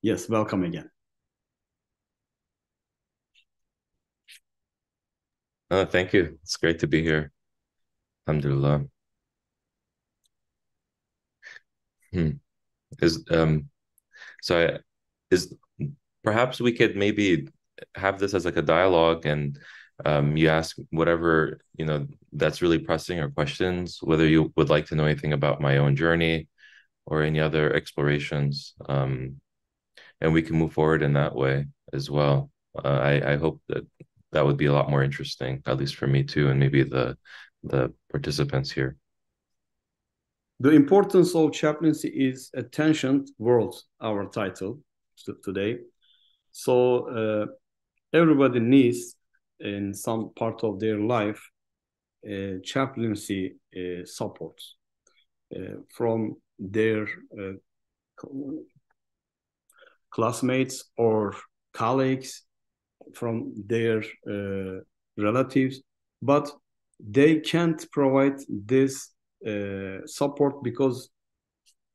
Yes, welcome again. Thank you. It's great to be here. Alhamdulillah. Hmm. Is so I, is perhaps we could maybe have this as like a dialogue, and you ask whatever that's really pressing or questions, whether you would like to know anything about my own journey or any other explorations, and we can move forward in that way as well. I hope that that would be a lot more interesting, at least for me too, and maybe the participants here. The importance of chaplaincy is a tensioned world, our title today. So everybody needs in some part of their life chaplaincy support from their classmates or colleagues, from their relatives, but they can't provide this support because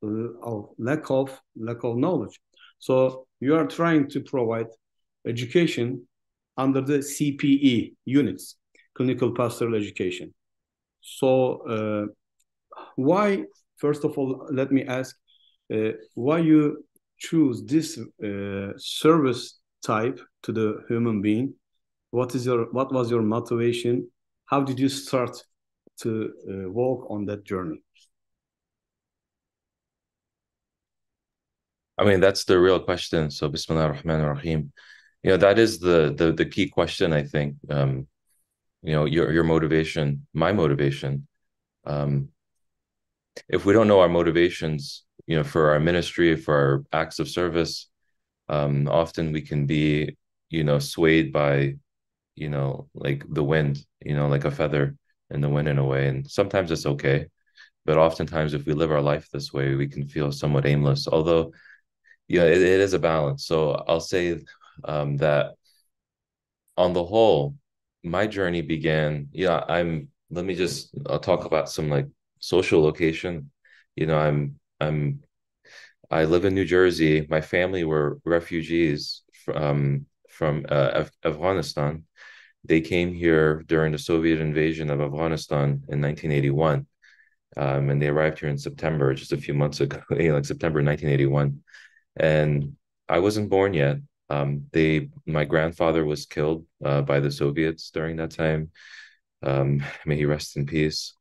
of lack of knowledge. So you are trying to provide education under the CPE units, clinical pastoral education. So why, first of all, let me ask, why you choose this service type to the human being? What was your motivation? How did you start to walk on that journey? I mean, that's the real question. So, Bismillah ar-Rahman ar-Rahim. That is the key question, I think. Your motivation, my motivation. Um, if we don't know our motivations, for our ministry, for our acts of service, often we can be, swayed by, like the wind, like a feather in the wind in a way. And sometimes it's okay. But oftentimes, if we live our life this way, we can feel somewhat aimless. Although, it is a balance. So I'll say that on the whole, my journey began. I'll talk about some like social location. You know, I live in New Jersey. My family were refugees from Afghanistan. They came here during the Soviet invasion of Afghanistan in 1981. And they arrived here in September, just a few months ago, like September 1981. And I wasn't born yet. My grandfather was killed by the Soviets during that time. May he rest in peace.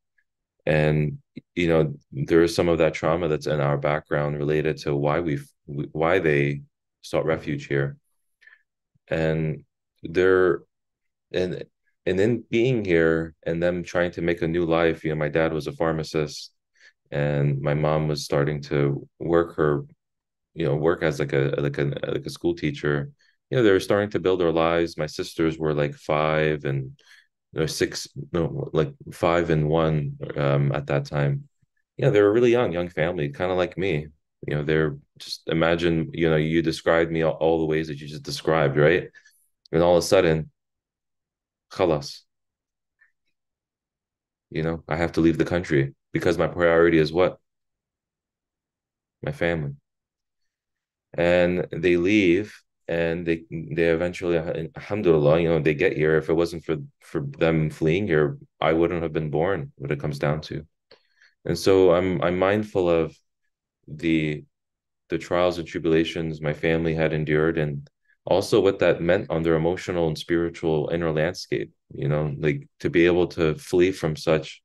And there is some of that trauma that's in our background related to why they sought refuge here. And they're and and in being here and them trying to make a new life, my dad was a pharmacist, and my mom was starting to work as like a school teacher. They were starting to build their lives. My sisters were like five and six, no, like 5 and 1 at that time. They were really young family, kind of like me. They're just imagine, you described me all the ways that you just described, right? And all of a sudden, khalas, I have to leave the country because my priority is what? My family. And they leave, and they eventually, alhamdulillah, they get here. If it wasn't for them fleeing here, I wouldn't have been born, what it comes down to. And so I'm mindful of the trials and tribulations my family had endured, and also what that meant on their emotional and spiritual inner landscape, like to be able to flee from such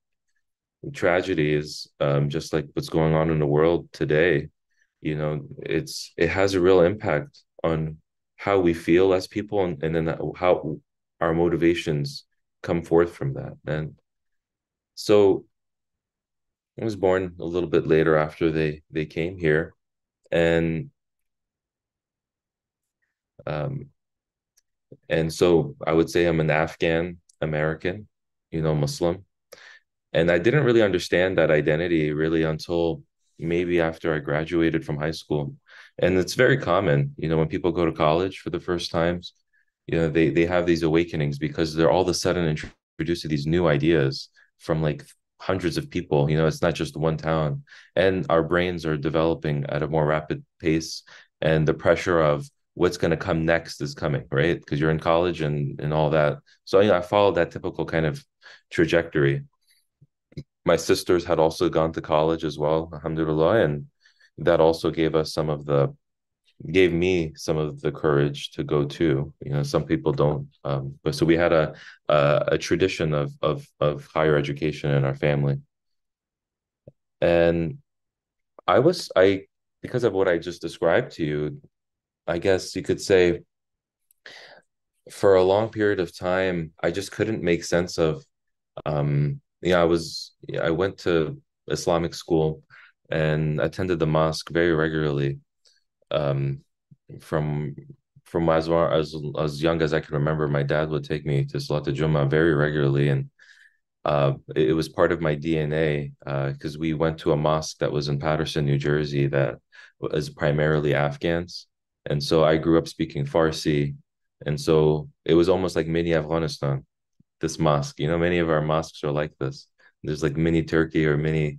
tragedies, just like what's going on in the world today. It has a real impact on how we feel as people, and then how our motivations come forth from that. And so I was born a little bit later after they came here. And um and so I would say I'm an Afghan American, Muslim. And I didn't really understand that identity really until maybe after I graduated from high school. And it's very common, when people go to college for the first times, they have these awakenings because they're all of a sudden introduced to these new ideas from like hundreds of people. It's not just one town. And our brains are developing at a more rapid pace. and the pressure of what's going to come next is coming, right? Because you're in college and all that. So I followed that typical kind of trajectory. My sisters had also gone to college as well, alhamdulillah, and that also gave me some of the courage to go too. Some people don't. But so we had a tradition of higher education in our family, and I because of what I just described to you, I guess you could say for a long period of time, I just couldn't make sense of. I went to Islamic school and attended the mosque very regularly. Um, from as young as I can remember, my dad would take me to Salat al-Jummah very regularly, and it was part of my DNA because we went to a mosque that was in Paterson, New Jersey, that was primarily Afghans, and so I grew up speaking Farsi, and so it was almost like mini Afghanistan. This mosque, many of our mosques are like this. There's like mini Turkey or mini,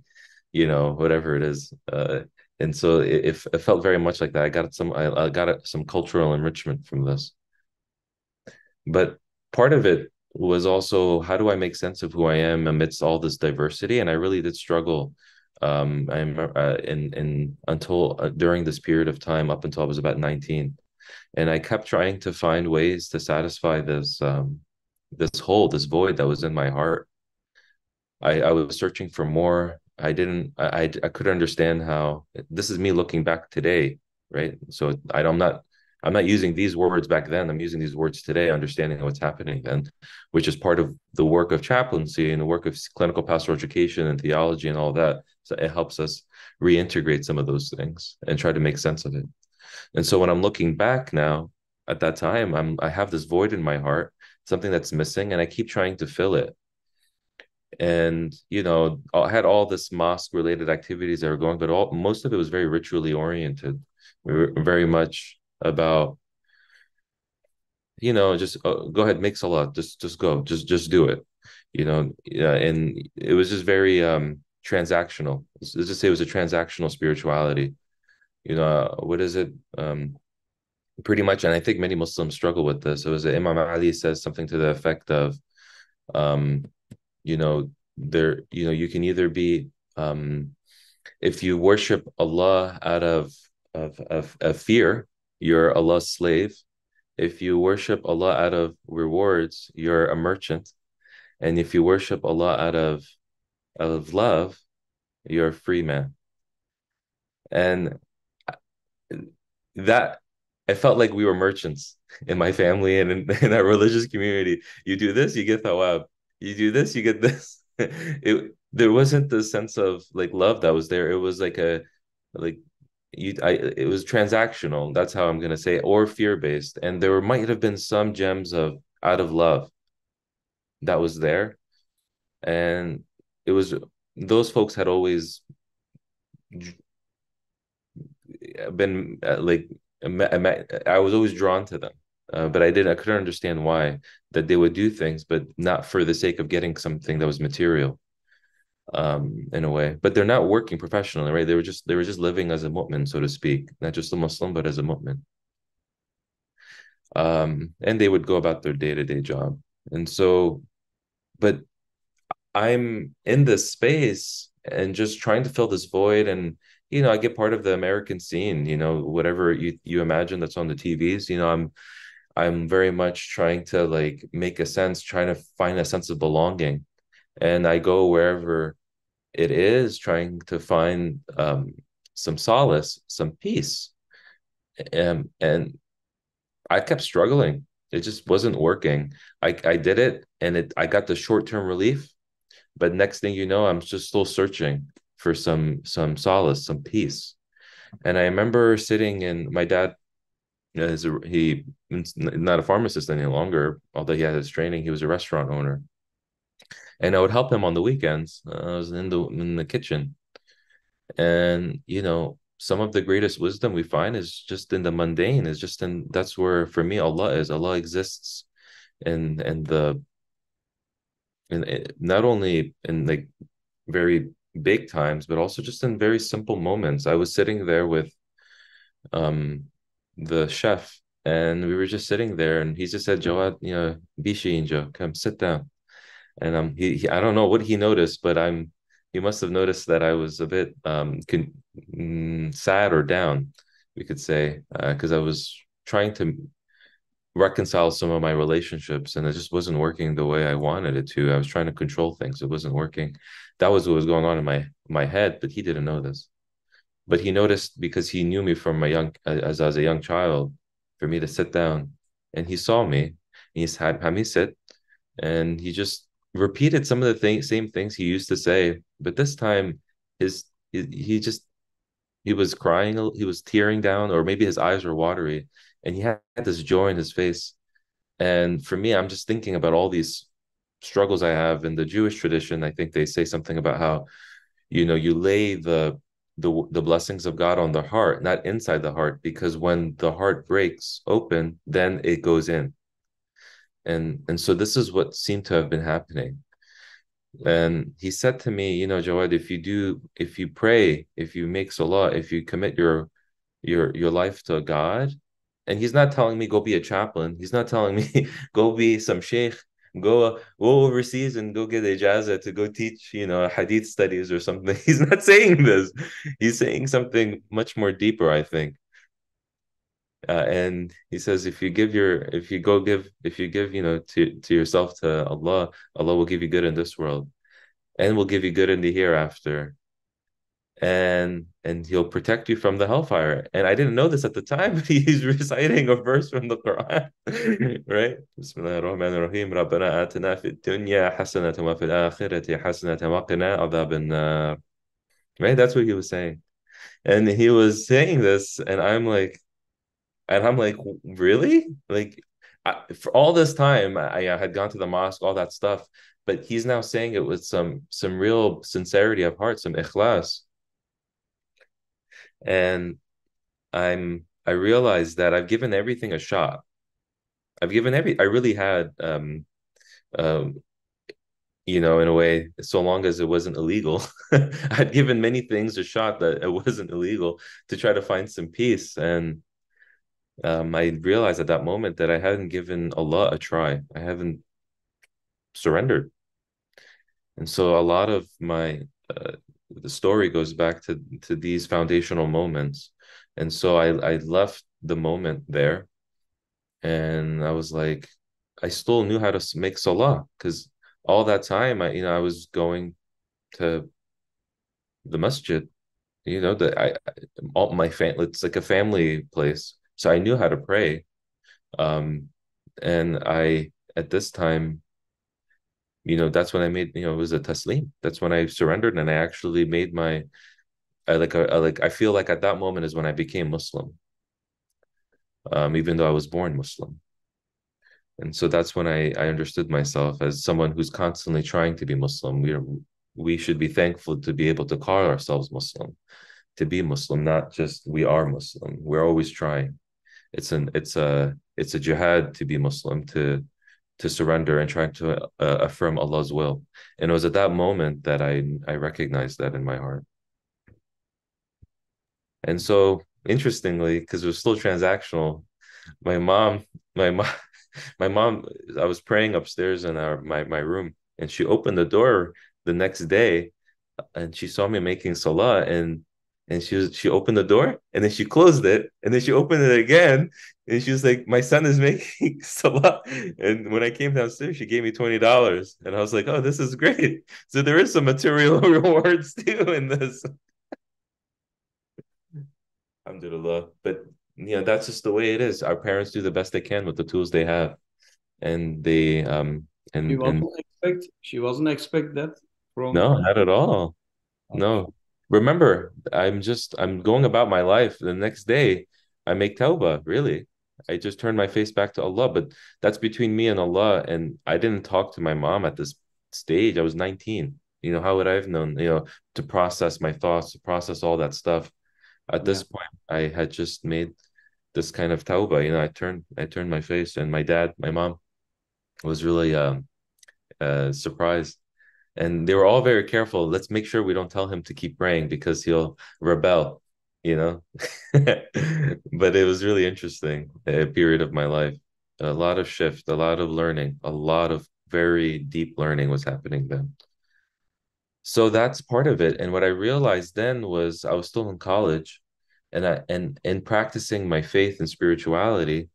whatever it is. And so it felt very much like that. I got some cultural enrichment from this. But part of it was also, how do I make sense of who I am amidst all this diversity? And I really did struggle. I remember in until during this period of time, up until I was about 19, and I kept trying to find ways to satisfy this hole, this void that was in my heart. I was searching for more. I couldn't understand how. This is me looking back today, right? So I'm not using these words back then. I'm using these words today, understanding what's happening then, which is part of the work of chaplaincy and the work of clinical pastoral education and theology and all that. So it helps us reintegrate some of those things and try to make sense of it. And so when I'm looking back now, at that time, I have this void in my heart, something that's missing, and I keep trying to fill it. And I had all this mosque related activities that were going, but most of it was very ritually oriented. We were very much about just go ahead, make salah, just go, just do it, yeah. And it was just very transactional. Let's just say it was a transactional spirituality. What is it? Pretty much, and I think many Muslims struggle with this. It was that Imam Ali says something to the effect of um you can either be if you worship Allah out of fear, you're Allah's slave. If you worship Allah out of rewards, you're a merchant. And if you worship Allah out of love, you're a free man. And that I felt like we were merchants in my family and in our religious community. You do this, you get thawab. You do this, you get this. There wasn't the sense of like love that was there. It was like it was transactional. That's how I'm gonna say it, or fear-based. And there might have been some gems of out of love that was there. And it was those folks had always been I was always drawn to them, but I couldn't understand why that they would do things, but not for the sake of getting something that was material, in a way. But they're not working professionally, right? They were just living as a mu'min, so to speak, not just a Muslim, but as a mu'min. And they would go about their day-to-day job, and so, but I'm in this space and just trying to fill this void. And, I get part of the American scene, whatever you imagine that's on the TVs, I'm very much trying to like make a sense, trying to find a sense of belonging. And I go wherever it is, trying to find some solace, some peace. And I kept struggling. It just wasn't working. I did it and I got the short-term relief. But next thing you know, I'm just still searching for some solace, some peace. And I remember sitting in my dad he's not a pharmacist any longer, although he had his training. He was a restaurant owner, and I would help him on the weekends. I was in the kitchen, and some of the greatest wisdom we find is just in the mundane. Is just in That's where for me Allah is. Allah exists in the in not only in like very big times, but also just in very simple moments. I was sitting there with the chef, and we were just sitting there, and he just said, Jawad, Bishi Injo, come sit down. And I don't know what he noticed, but he must have noticed that I was a bit sad or down, we could say, because I was trying to reconcile some of my relationships, and it just wasn't working the way I wanted it to. I was trying to control things. It wasn't working. That was what was going on in my head, but he didn't know this. But he noticed because he knew me from as I was a young child, for me to sit down, and he saw me. And had me sit, and he just repeated some of the same things he used to say, but this time his he was crying, he was tearing down, or maybe his eyes were watery, and he had this joy in his face. And for me, I'm just thinking about all these struggles I have in the Jewish tradition. I think they say something about how, you lay the blessings of God on the heart, not inside the heart, because when the heart breaks open, then it goes in. And so this is what seemed to have been happening. And he said to me, Jawad, if you pray, if you make salah, if you commit your life to God, and he's not telling me go be a chaplain. He's not telling me go be some sheikh, go overseas and go get ijazah to go teach, hadith studies or something. He's not saying this. He's saying something much more deeper, I think. And he says, if you give, to yourself to Allah, Allah will give you good in this world, and will give you good in the hereafter, and He'll protect you from the hellfire. And I didn't know this at the time, but he's reciting a verse from the Quran, right? Bismillahir Rahmanir Rahim. Rabbana atina fid dunya hasanatan wa fil akhirati hasanatan wa qina adhaban nar. Right? That's what he was saying. And he was saying this, and I'm like, really? Like, for all this time, I had gone to the mosque, all that stuff, but he's now saying it with some real sincerity of heart, some ikhlas. And I realized that I've given everything a shot. I really had, um, in a way, so long as it wasn't illegal. I'd given many things a shot that it wasn't illegal, to try to find some peace. And I realized at that moment that I hadn't given Allah a try. I haven't surrendered. And so a lot of the story goes back to these foundational moments. And so I left the moment there, and I was like, I still knew how to make salah, because all that time I was going to the masjid, that all my family, it's like a family place. So I knew how to pray. And I, at this time, that's when I made, it was a taslim. That's when I surrendered, and I actually made I feel like at that moment is when I became Muslim, even though I was born Muslim. And so that's when I understood myself as someone who's constantly trying to be Muslim. We should be thankful to be able to call ourselves Muslim, to be Muslim, not just we are Muslim. We're always trying. It's a jihad to be Muslim, to surrender and trying to affirm Allah's will. And it was at that moment that I recognized that in my heart. And so, interestingly, because it was still transactional, my mom, my mom, my mom, I was praying upstairs in my room, and she opened the door the next day, and she saw me making salah, and she opened the door, and then she closed it, and then she opened it again, and she was like, my son is making salah. And when I came downstairs, she gave me $20, and I was like, oh, this is great. So there is some material rewards too in this. Alhamdulillah. But that's just the way it is. Our parents do the best they can with the tools they have. And they She wasn't expect that from. no, not at all. Okay. No. Remember, I'm going about my life. The next day I make tawbah, really. I just turn my face back to Allah, but that's between me and Allah. And I didn't talk to my mom at this stage. I was 19. How would I have known, to process my thoughts, to process all that stuff? At Yeah. this point, I had just made this kind of tauba. I turned my face, and my mom was really surprised, and they were all very careful. Let's make sure we don't tell him to keep praying because he'll rebel. you know. But it was really interesting, a period of my life. A lot of shift, a lot of learning, a lot of very deep learning was happening then. So that's part of it. And what I realized then was I was still in college, and practicing my faith and spirituality,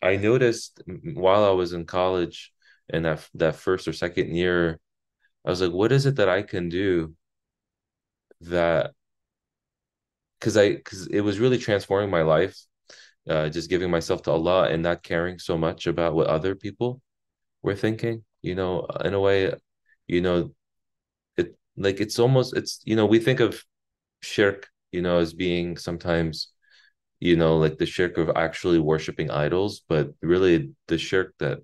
I noticed while I was in college in that first or second year, I was like, what is it that I can do that because it was really transforming my life, just giving myself to Allah and not caring so much about what other people were thinking, in a way, you know, it's almost, we think of shirk, as being sometimes, like the shirk of actually worshiping idols, but really the shirk that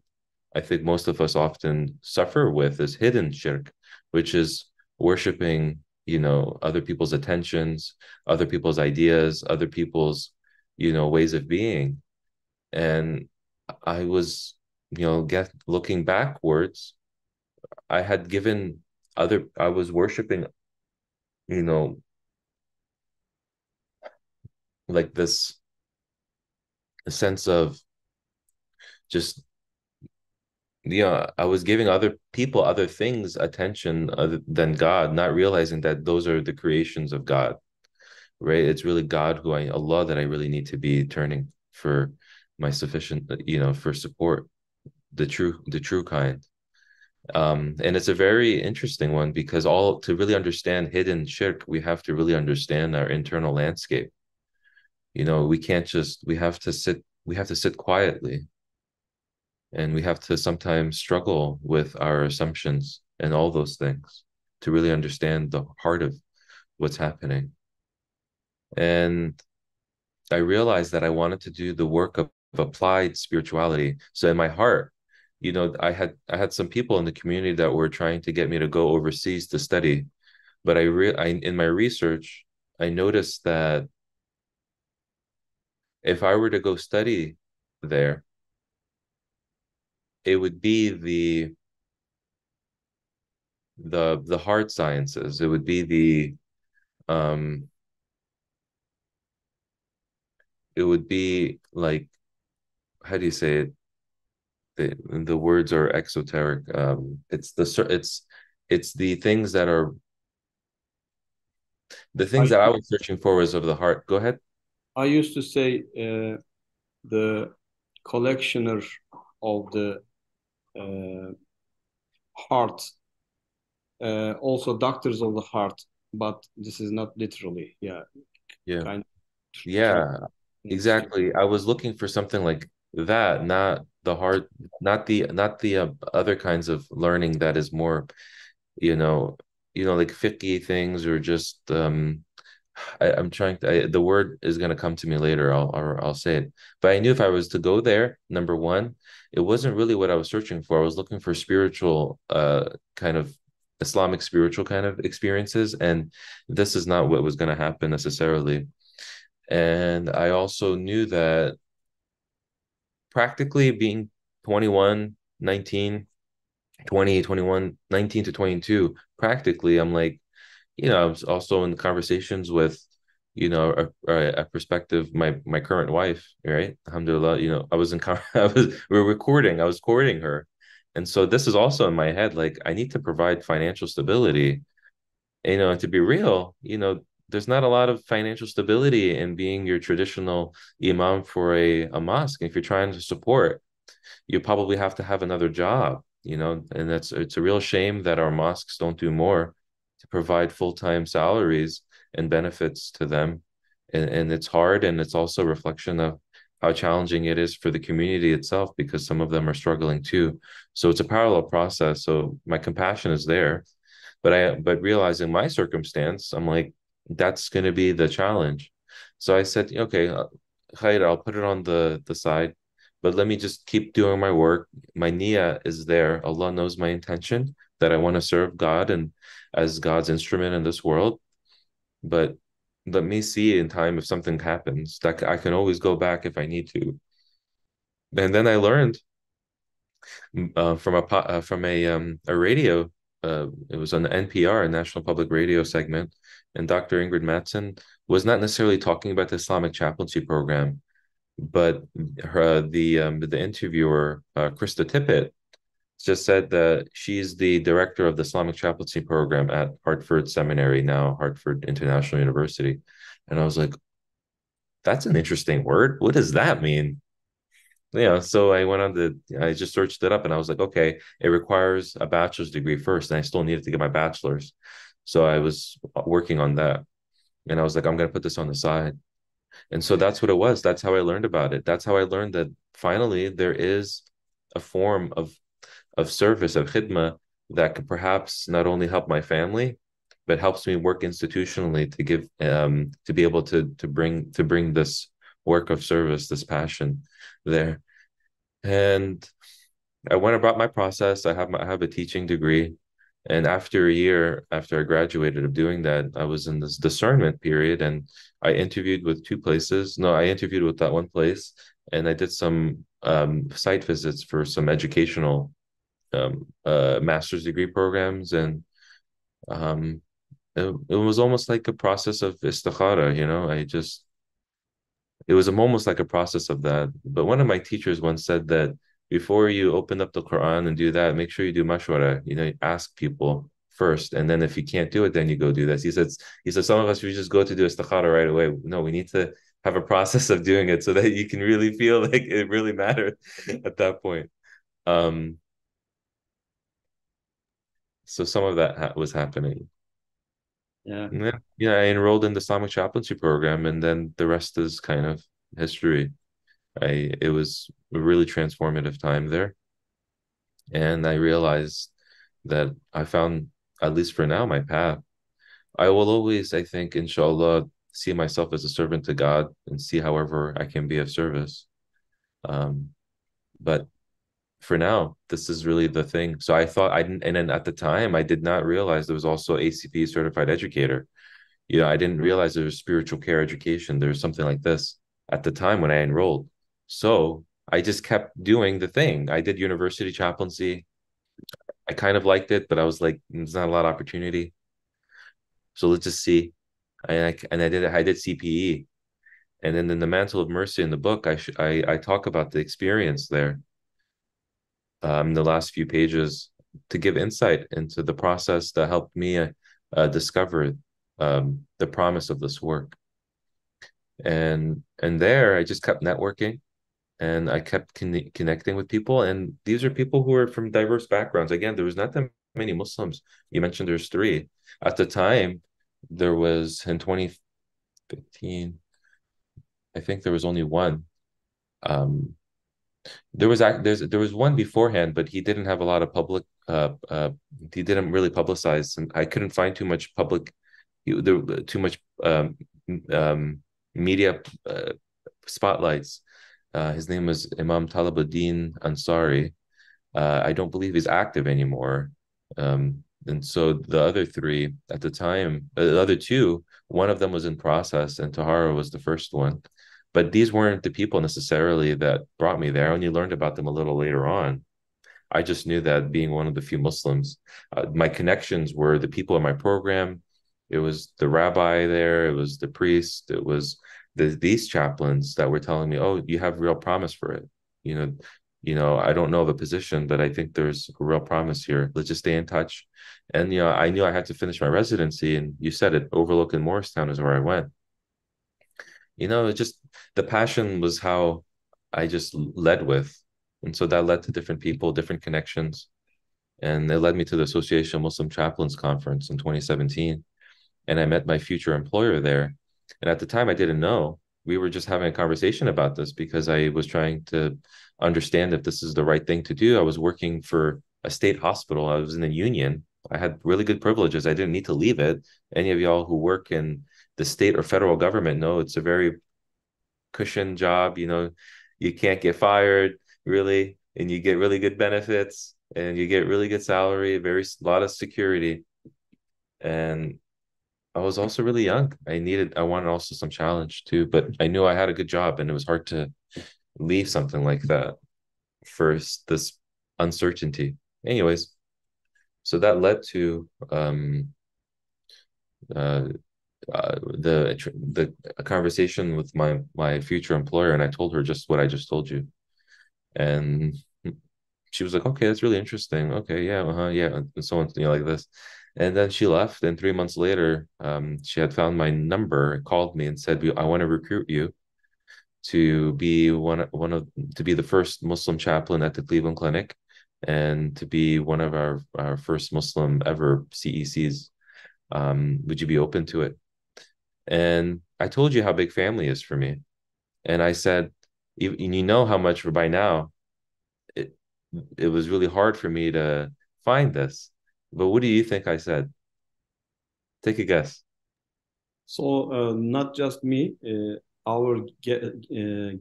I think most of us often suffer with is hidden shirk, which is worshiping, other people's attentions, other people's ideas, other people's, ways of being. And I was, looking backwards, I had given I was worshiping, you know, like this sense of just, I was giving other people, other things attention other than God, not realizing that those are the creations of God, right? It's really God Allah, that I really need to be turning for my sufficient, for support, the true kind. And it's a very interesting one because to really understand hidden shirk, we have to really understand our internal landscape. We can't just, we have to sit quietly, and we have to sometimes struggle with our assumptions and all those things to really understand the heart of what's happening. And I realized that I wanted to do the work of applied spirituality. So in my heart, I had some people in the community that were trying to get me to go overseas to study, but in my research, I noticed that if I were to go study there, it would be the hard sciences. It would be um it would be like, how do you say it? The words are exoteric. It's the things I that I was searching for was of the heart. Go ahead. I used to say the collectioner of the uh, heart, also doctors of the heart, but this is not literally, yeah, Yeah. kind of Yeah, translation. exactly. I was looking for something like that, not the hard, not the other kinds of learning that is more, you know, like 50 things, or just I'm trying to, the word is going to come to me later. I'll say it. But I knew if I was to go there, number one, it wasn't really what I was searching for. I was looking for spiritual, kind of Islamic spiritual kind of experiences, and this is not what was going to happen necessarily. And I also knew that practically being 21, 19, 20, 21, 19 to 22, practically, I'm like, I was also in conversations with, a prospective, my current wife, right? Alhamdulillah, we were recording, I was courting her. And so this is also in my head, like, I need to provide financial stability, and to be real, there's not a lot of financial stability in being your traditional imam for a mosque. If you're trying to support, you probably have to have another job, and it's a real shame that our mosques don't do more to provide full-time salaries and benefits to them. And it's hard, and it's also a reflection of how challenging it is for the community itself, because some of them are struggling too. So it's a parallel process. So my compassion is there, but realizing my circumstance, I'm like, that's going to be the challenge. So I said, okay, Khair, I'll put it on the side, but let me just keep doing my work. My niyyah is there. Allah knows my intention, that I want to serve God and as God's instrument in this world. But let me see in time if something happens, that I can always go back if I need to. And then I learned from a radio it was on the NPR, National Public Radio segment, and Dr. Ingrid Mattson was not necessarily talking about the Islamic Chaplaincy Program, but the interviewer, Krista Tippett, just said that she's the director of the Islamic Chaplaincy Program at Hartford Seminary, now Hartford International University. And I was like, that's an interesting word. What does that mean? So I just searched it up and I was like, okay, it requires a bachelor's degree first, and I still needed to get my bachelor's. So I was working on that. And I was like, I'm going to put this on the side. And so that's what it was. That's how I learned about it. That's how I learned that finally there is a form of service, of khidmah, that could perhaps not only help my family, but helps me work institutionally to give to be able to bring this work of service, this passion there. And I went about my process. I have a teaching degree. And after a year after I graduated of doing that, I was in this discernment period, and I interviewed with two places. No, I interviewed with that one place, and I did some site visits for some educational master's degree programs. And it was almost like a process of istikhara, it was almost like a process of that. But one of my teachers once said that before you open up the Quran and do that, make sure you do mashwara, ask people first. And then if you can't do it, then you go do this. He said, some of us, we just go to do istikhara right away. No, we need to have a process of doing it so that you can really feel like it really mattered at that point. So some of that was happening. Yeah. Yeah, I enrolled in the Islamic Chaplaincy Program, and then the rest is kind of history. It was a really transformative time there, and I realized that I found, at least for now, my path. I will always, I think, inshallah, see myself as a servant to God and see however I can be of service. But for now, this is really the thing. So I thought I didn't, and then at the time, I did not realize there was also ACPE Certified Educator. I didn't realize there was spiritual care education. There was something like this at the time when I enrolled. So I just kept doing the thing. I did university chaplaincy. I kind of liked it, but I was like, there's not a lot of opportunity. So let's just see. I did CPE. And then in the Mantle of Mercy in the book, I talk about the experience there, the last few pages, to give insight into the process that helped me discover the promise of this work. And there I just kept networking, and I kept connecting with people. And these are people who are from diverse backgrounds. Again, there was not that many Muslims. You mentioned there's three. At the time, there was, in 2015, I think there was only one. There was one beforehand, but he didn't have a lot of public. He didn't really publicize, and I couldn't find too much public, too much media spotlights. His name was Imam Talabuddin Ansari. I don't believe he's active anymore. And so the other three at the time, the other two, one of them was in process, and Tahara was the first one. But these weren't the people necessarily that brought me there. I only learned about them a little later on. I just knew that being one of the few Muslims, my connections were the people in my program. It was the rabbi there. It was the priest. It was these chaplains that were telling me, "Oh, you have real promise for it." I don't know of a position, but I think there's a real promise here. Let's just stay in touch. And I knew I had to finish my residency, and you said it, Overlook in Morristown is where I went. It just, the passion was how I just led with. And so that led to different people, different connections. And it led me to the Association of Muslim Chaplains Conference in 2017. And I met my future employer there. And at the time, I didn't know. We were just having a conversation about this because I was trying to understand if this is the right thing to do. I was working for a state hospital. I was in a union. I had really good privileges. I didn't need to leave it. Any of y'all who work in the state or federal government know it's a very cushion job. You can't get fired really, and you get really good benefits, and you get really good salary, lot of security. And I was also really young. I wanted also some challenge too, but I knew I had a good job, and it was hard to leave something like that for this uncertainty. Anyways, So that led to uh, the conversation with my future employer, and I told her just what I just told you, and she was like, "Okay, that's really interesting. Okay, yeah, yeah," and so on, like this. And then she left, and 3 months later, she had found my number, called me, and said, "I want to recruit you to be one of to be the first Muslim chaplain at the Cleveland Clinic, and to be one of our first Muslim ever CECs. Would you be open to it?" And I told you how big family is for me. And I said, you know how much by now it, it was really hard for me to find this. But what do you think I said? Take a guess. So not just me, our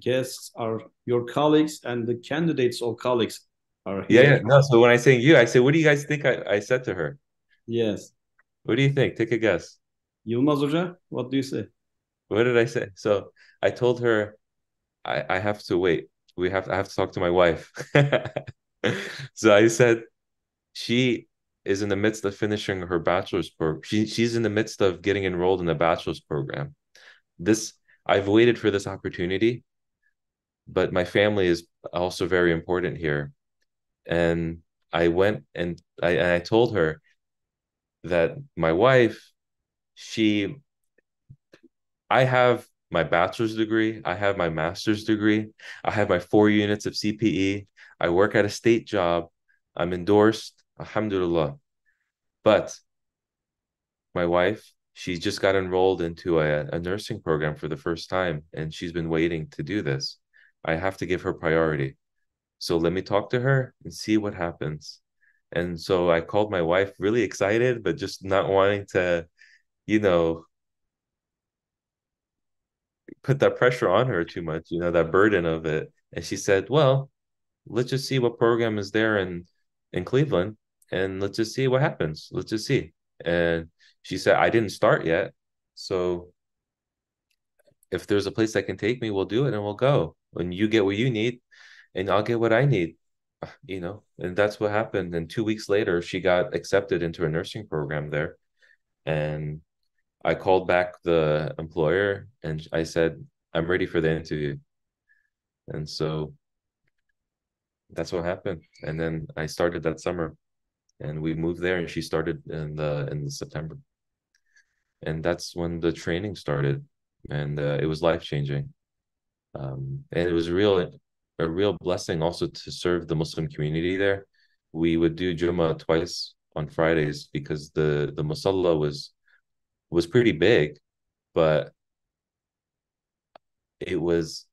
guests are your colleagues, and the candidates or colleagues are Yeah, here. yeah. No, so when I say you, I say, what do you guys think I said to her? Yes. What do you think? Take a guess. Yılmaz Hoca, what do you say? What did I say? So I told her I have to wait. I have to talk to my wife. So I said she is in the midst of finishing her bachelor's program. She's in the midst of getting enrolled in the bachelor's program. This I've waited for this opportunity, but my family is also very important here. And I went and I told her that my wife, she I have my bachelor's degree, I have my master's degree, I have my 4 units of CPE, I work at a state job, I'm endorsed, alhamdulillah. But my wife, she just got enrolled into a nursing program for the first time, and she's been waiting to do this. I have to give her priority. So let me talk to her and see what happens. And so I called my wife really excited, but just not wanting to, you know, put that pressure on her too much, that burden of it. And she said, well, let's just see what program is there in Cleveland, and let's just see what happens. Let's just see. And she said, I didn't start yet. So if there's a place that can take me, we'll do it and we'll go. When you get what you need, and I'll get what I need, and that's what happened. And 2 weeks later, she got accepted into a nursing program there. And I called back the employer and I said, I'm ready for the interview. And so that's what happened. And then I started that summer, and we moved there, and she started in the September. And that's when the training started, and it was life-changing. And it was a real blessing also to serve the Muslim community there. We would do Jummah twice on Fridays because the musalla was pretty big, but it was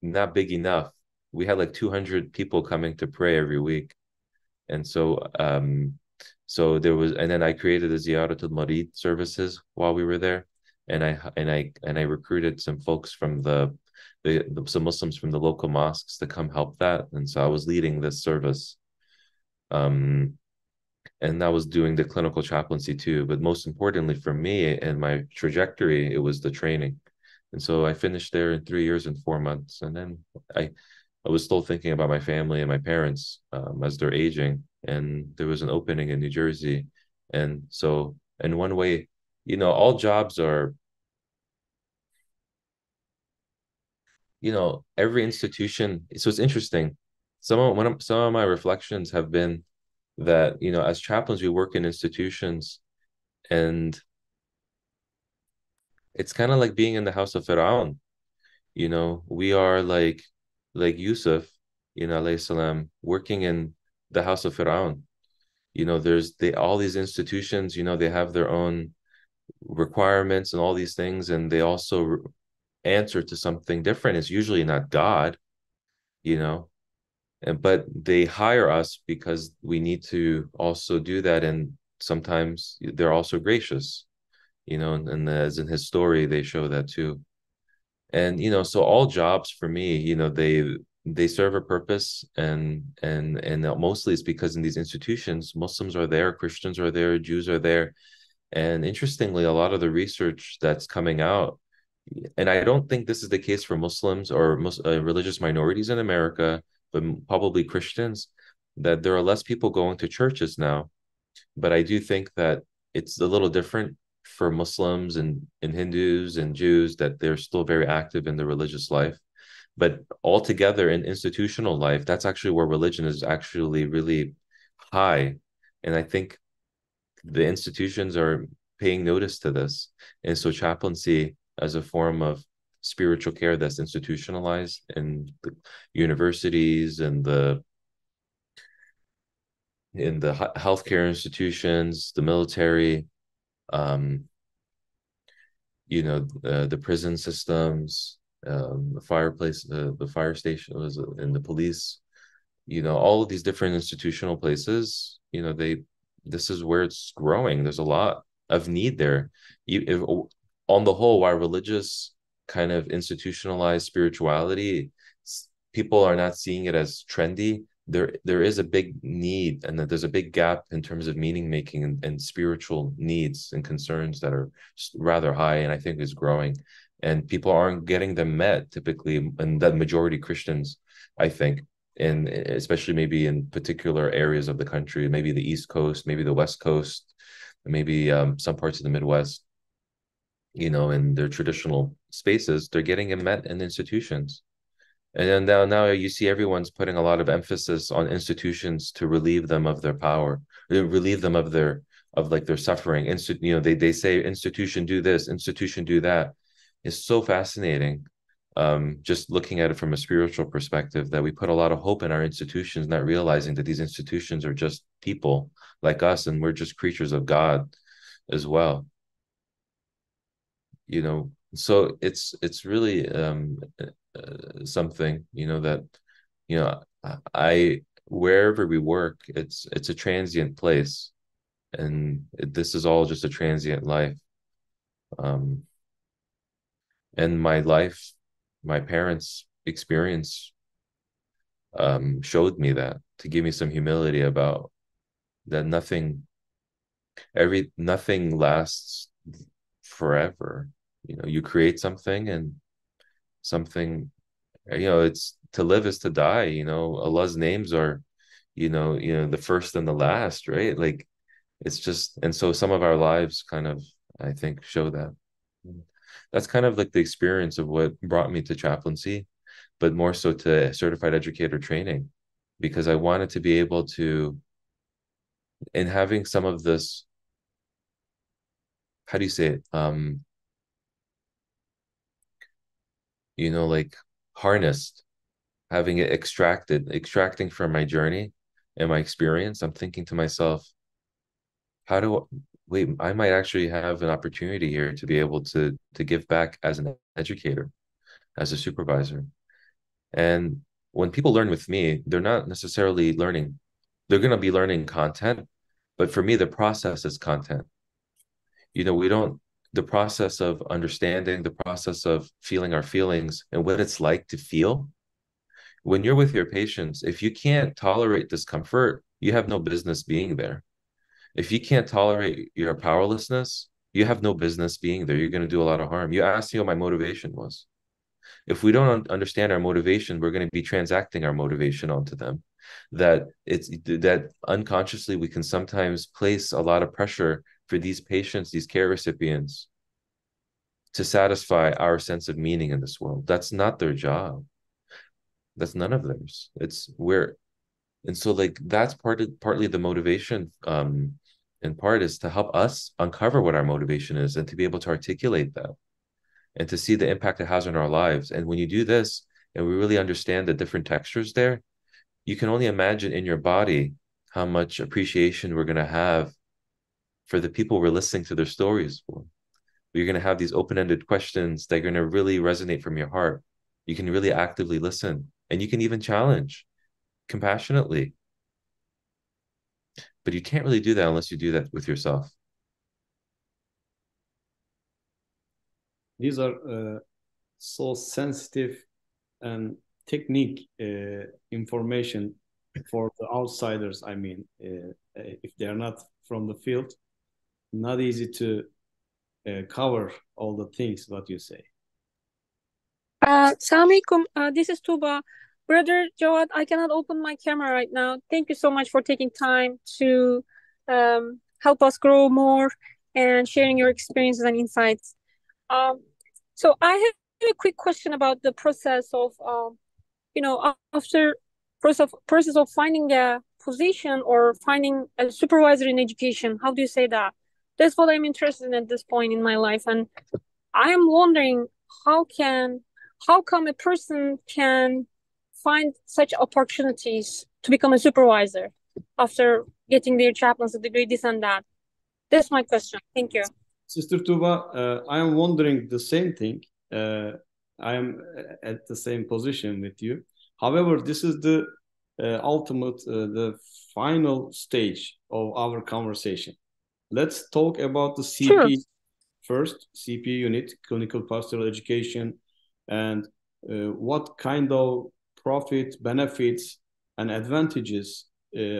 not big enough. We had like 200 people coming to pray every week. And so there was, and then I created the Ziyaratul Marid services while we were there. And I recruited some folks from some Muslims from the local mosques to come help that. And so I was leading this service. And I was doing the clinical chaplaincy too. But most importantly for me and my trajectory, it was the training. And so I finished there in 3 years and 4 months. And then I was still thinking about my family and my parents as they're aging. And there was an opening in New Jersey. And so in one way, all jobs are, every institution. So it's interesting. Some of my reflections have been that, as chaplains, we work in institutions, and it's kind of like being in the house of Pharaoh. We are like Yusuf, alayhi salam, working in the house of Pharaoh. There's all these institutions, they have their own requirements and all these things, and they also answer to something different. It's usually not God, but they hire us because we need to also do that. And sometimes they're also gracious, and as in his story, they show that too. And so all jobs for me, they serve a purpose, and mostly it's because in these institutions, Muslims are there, Christians are there, Jews are there. And interestingly, a lot of the research that's coming out, and I don't think this is the case for Muslims or religious minorities in America, but probably Christians. that there are less people going to churches now, but I do think that it's a little different for Muslims and Hindus and Jews, that they're still very active in the religious life. But altogether in institutional life, that's actually where religion is actually really high. And I think the institutions are paying notice to this. And so chaplaincy as a form of spiritual care that's institutionalized in the universities and in the healthcare institutions, the military, the prison systems, the the fire station was in the police, all of these different institutional places, this is where it's growing. There's a lot of need there. On the whole, why religious kind of institutionalized spirituality, people are not seeing it as trendy. There is a big need, and that there's a big gap in terms of meaning making and spiritual needs and concerns that are rather high, and I think is growing. And people aren't getting them met typically, and that majority Christians, I think, and especially maybe in particular areas of the country, maybe the East Coast, maybe the West Coast, maybe some parts of the Midwest, in their traditional spaces, they're getting it met in institutions. And then now you see everyone's putting a lot of emphasis on institutions to relieve them of their power, relieve them of their suffering. They say institution do this, institution do that. It's so fascinating. Just looking at it from a spiritual perspective, that we put a lot of hope in our institutions, not realizing that these institutions are just people like us, and we're just creatures of God as well. So it's really something, that I wherever we work, it's a transient place, and this is all just a transient life. And my parents' experience showed me that, to give me some humility about that nothing lasts forever. You create something, and something, it's to live is to die. Allah's names are, the first and the last, right? Like, it's just, and so some of our lives kind of, I think, show that. That's kind of like the experience of what brought me to chaplaincy, but more so to certified educator training, because I wanted to be able to, in having some of this, how do you say it? Like harnessed, having it extracting from my journey and my experience. I'm thinking to myself, wait, I might actually have an opportunity here to be able to give back as an educator, as a supervisor. And when people learn with me, they're not necessarily learning, they're going to be learning content, but for me, the process is content. The process of understanding, the process of feeling our feelings and what it's like to feel. When you're with your patients, if you can't tolerate discomfort, you have no business being there. If you can't tolerate your powerlessness, you have no business being there. You're going to do a lot of harm. You asked me what my motivation was. If we don't understand our motivation, we're going to be transacting our motivation onto them. That unconsciously we can sometimes place a lot of pressure for these patients, these care recipients, to satisfy our sense of meaning in this world. That's not their job. That's none of theirs. And so, like, that's partly the motivation, in part, is to help us uncover what our motivation is, and to be able to articulate that, and to see the impact it has on our lives. And when you do this, and we really understand the different textures there, you can only imagine in your body how much appreciation we're going to have for the people we're listening to their stories for. You're going to have these open-ended questions that are going to really resonate from your heart. You can really actively listen, and you can even challenge compassionately. But you can't really do that unless you do that with yourself. These are so sensitive and technique information for the outsiders. I mean, if they are not from the field, not easy to cover all the things what you say. Assalamu alaikum. This is Tuba. Brother Jawad, I cannot open my camera right now. Thank you so much for taking time to help us grow more and sharing your experiences and insights. Um, so I have a quick question about the process of, after process of finding a position or finding a supervisor in education. How do you say that? That's what I'm interested in at this point in my life, and I am wondering how can how come a person can find such opportunities to become a supervisor after getting their chaplaincy degree, this and that. That's my question. Thank you. Sister Tuba, I am wondering the same thing. I am at the same position with you. However, this is the ultimate, the final stage of our conversation. Let's talk about the Sure. CP first, CP unit, Clinical Pastoral Education, and what kind of profit, benefits, and advantages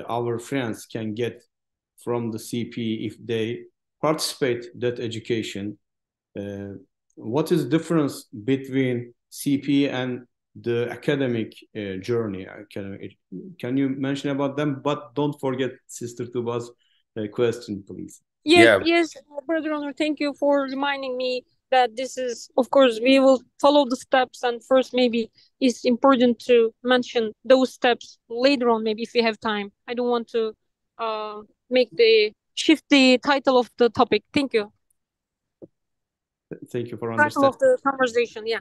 our friends can get from the CP if they participate that education. What is the difference between CP and the academic journey? Can you mention about them? But don't forget Sister Tuba's question, please. Yes, Yeah, yes, Brother Honor, thank you for reminding me that this is, of course, we will follow the steps. And first, maybe it's important to mention those steps later on, maybe if we have time. I don't want to make the shift the title of the topic. Thank you. Thank you for Title understanding. of the conversation, yeah.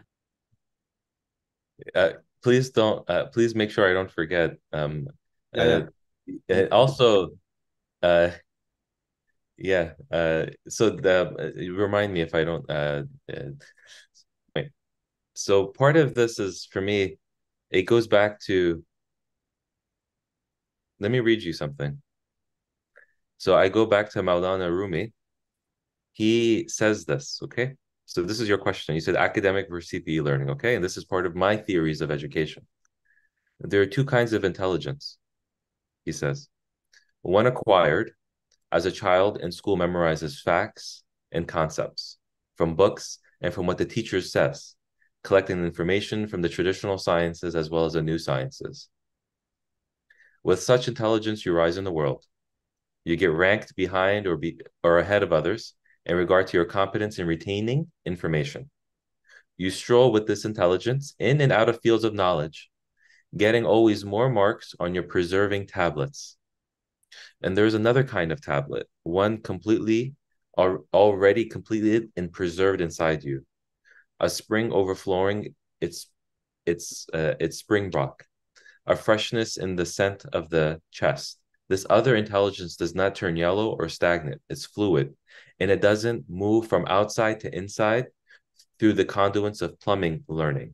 please don't please make sure I don't forget. Yeah, yeah. Also, yeah. So remind me if I don't. Wait. So part of this is for me. It goes back to. Let me read you something. So I go back to Maulana Rumi. He says this. Okay. So this is your question. You said academic versus CPE learning. Okay, and this is part of my theories of education. There are two kinds of intelligence. He says, one acquired. As a child in school memorizes facts and concepts from books and from what the teacher says, collecting information from the traditional sciences as well as the new sciences. With such intelligence, you rise in the world. You get ranked behind or ahead of others in regard to your competence in retaining information. You stroll with this intelligence in and out of fields of knowledge, getting always more marks on your preserving tablets. And there's another kind of tablet, one completely already completed and preserved inside you, a spring overflowing its spring rock, a freshness in the scent of the chest. This other intelligence does not turn yellow or stagnant. It's fluid, and it doesn't move from outside to inside through the conduits of plumbing learning.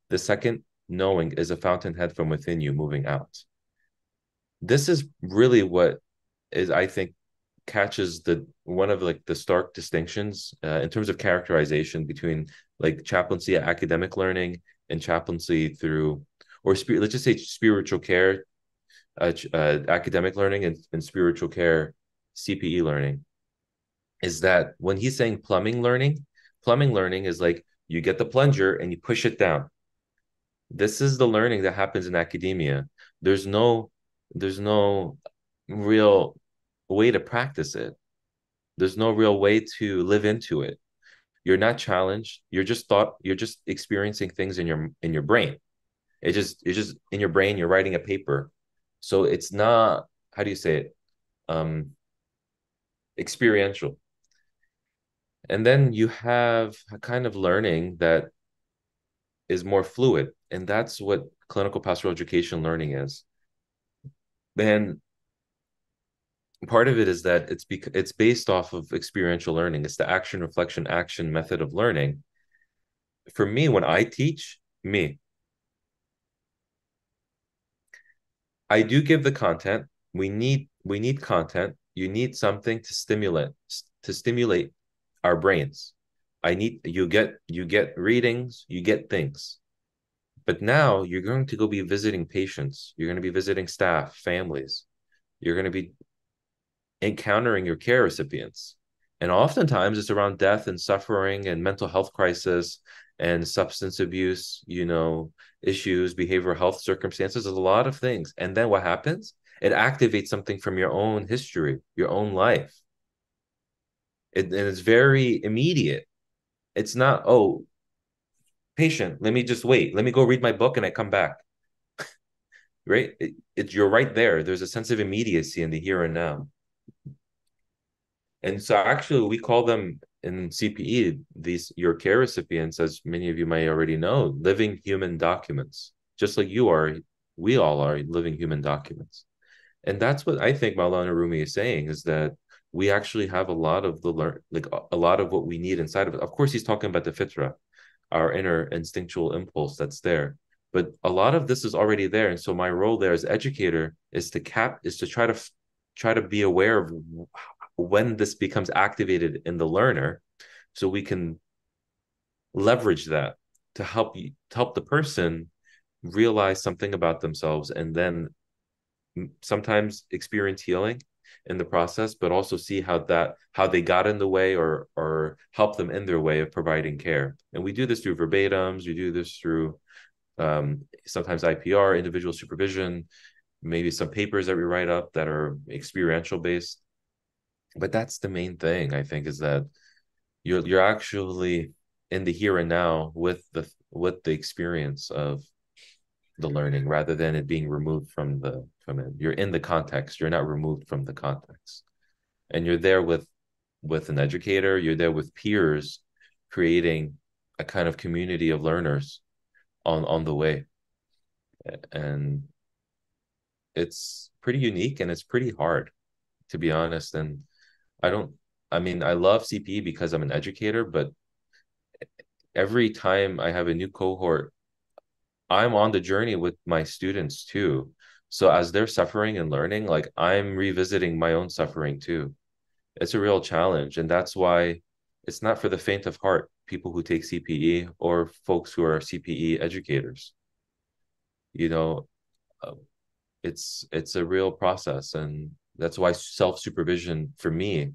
The second knowing is a fountainhead from within you moving out. This is really what is, I think, catches the one of like the stark distinctions in terms of characterization between like chaplaincy academic learning and chaplaincy through or let's just say spiritual care academic learning and spiritual care CPE learning is that when he's saying plumbing learning is like you get the plunger and you push it down. This is the learning that happens in academia. There's no real way to practice it. There's no real way to live into it. You're not challenged. You're just experiencing things in your brain. It's just in your brain, you're writing a paper. So it's not, how do you say it? Experiential. And then you have a kind of learning that is more fluid. And that's what clinical pastoral education learning is. And part of it is that it's based off of experiential learning. It's the action, reflection, action method of learning. For me, when I teach, I do give the content. We need content. You need something to stimulate our brains. You get readings, you get things. But now you're going to go be visiting patients. You're going to be visiting staff, families. You're going to be encountering your care recipients. And oftentimes it's around death and suffering and mental health crisis and substance abuse, issues, behavioral health circumstances, there's a lot of things. And then what happens? It activates something from your own history, your own life. And it's very immediate. It's not, oh, patient, let me just wait. Let me go read my book and I come back. Right? You're right there. There's a sense of immediacy in the here and now. And so actually we call them in CPE, your care recipients, as many of you may already know, living human documents. Just like you are, we all are living human documents. And that's what I think Maulana Rumi is saying, is that we actually have a lot of a lot of what we need inside of it. Of course, he's talking about the fitra, our inner instinctual impulse that's there. But a lot of this is already there. And so my role there as educator is to try to be aware of when this becomes activated in the learner, so we can leverage that to help the person realize something about themselves, and then sometimes experience healing in the process, but also see how they got in the way or help them in their way of providing care. And we do this through verbatims, we do this through sometimes IPR, individual supervision, maybe some papers that we write up that are experiential based. But that's the main thing, I think, is that you're actually in the here and now with the experience of the learning, rather than it being removed from it. You're in the context, you're not removed from the context. And you're there with an educator, you're there with peers, creating a kind of community of learners on the way. And it's pretty unique and it's pretty hard, to be honest. And I love CPE because I'm an educator, but every time I have a new cohort, I'm on the journey with my students too. So as they're suffering and learning, like, I'm revisiting my own suffering too. It's a real challenge. And that's why it's not for the faint of heart, people who take CPE or folks who are CPE educators. It's a real process. And that's why self-supervision for me,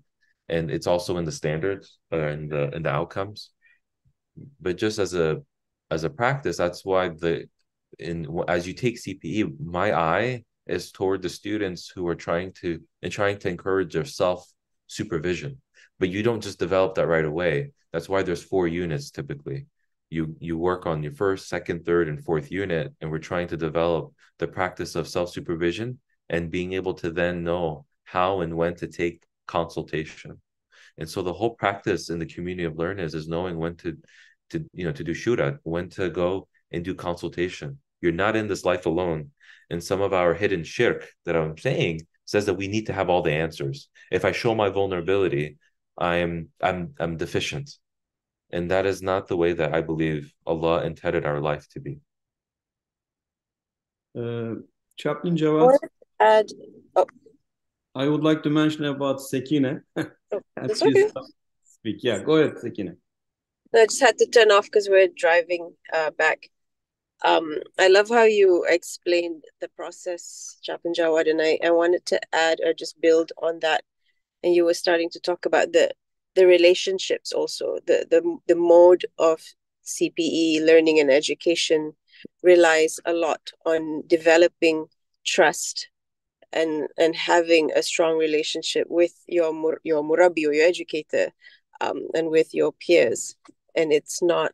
and it's also in the standards and the outcomes. But just as a practice, that's why as you take CPE, my eye is toward the students who are trying to encourage their self-supervision. But you don't just develop that right away. That's why there's 4 units typically. You work on your first, second, third, and fourth unit, and we're trying to develop the practice of self-supervision and being able to then know how and when to take consultation. And so the whole practice in the community of learners is knowing when to do shura, when to go and do consultation. You're not in this life alone. And some of our hidden shirk that I'm saying says that we need to have all the answers. If I show my vulnerability, I'm deficient. And that is not the way that I believe Allah intended our life to be. Chaplain Jawad, Oh, I would like to mention about Sekine. that's okay. Speak. Yeah, go ahead, Sekine. I just had to turn off because we're driving back. I love how you explained the process, Chaplain Jawad, and I wanted to add or just build on that. And you were starting to talk about the relationships also. The mode of CPE learning and education relies a lot on developing trust and having a strong relationship with your murabi or your educator, and with your peers. And it's not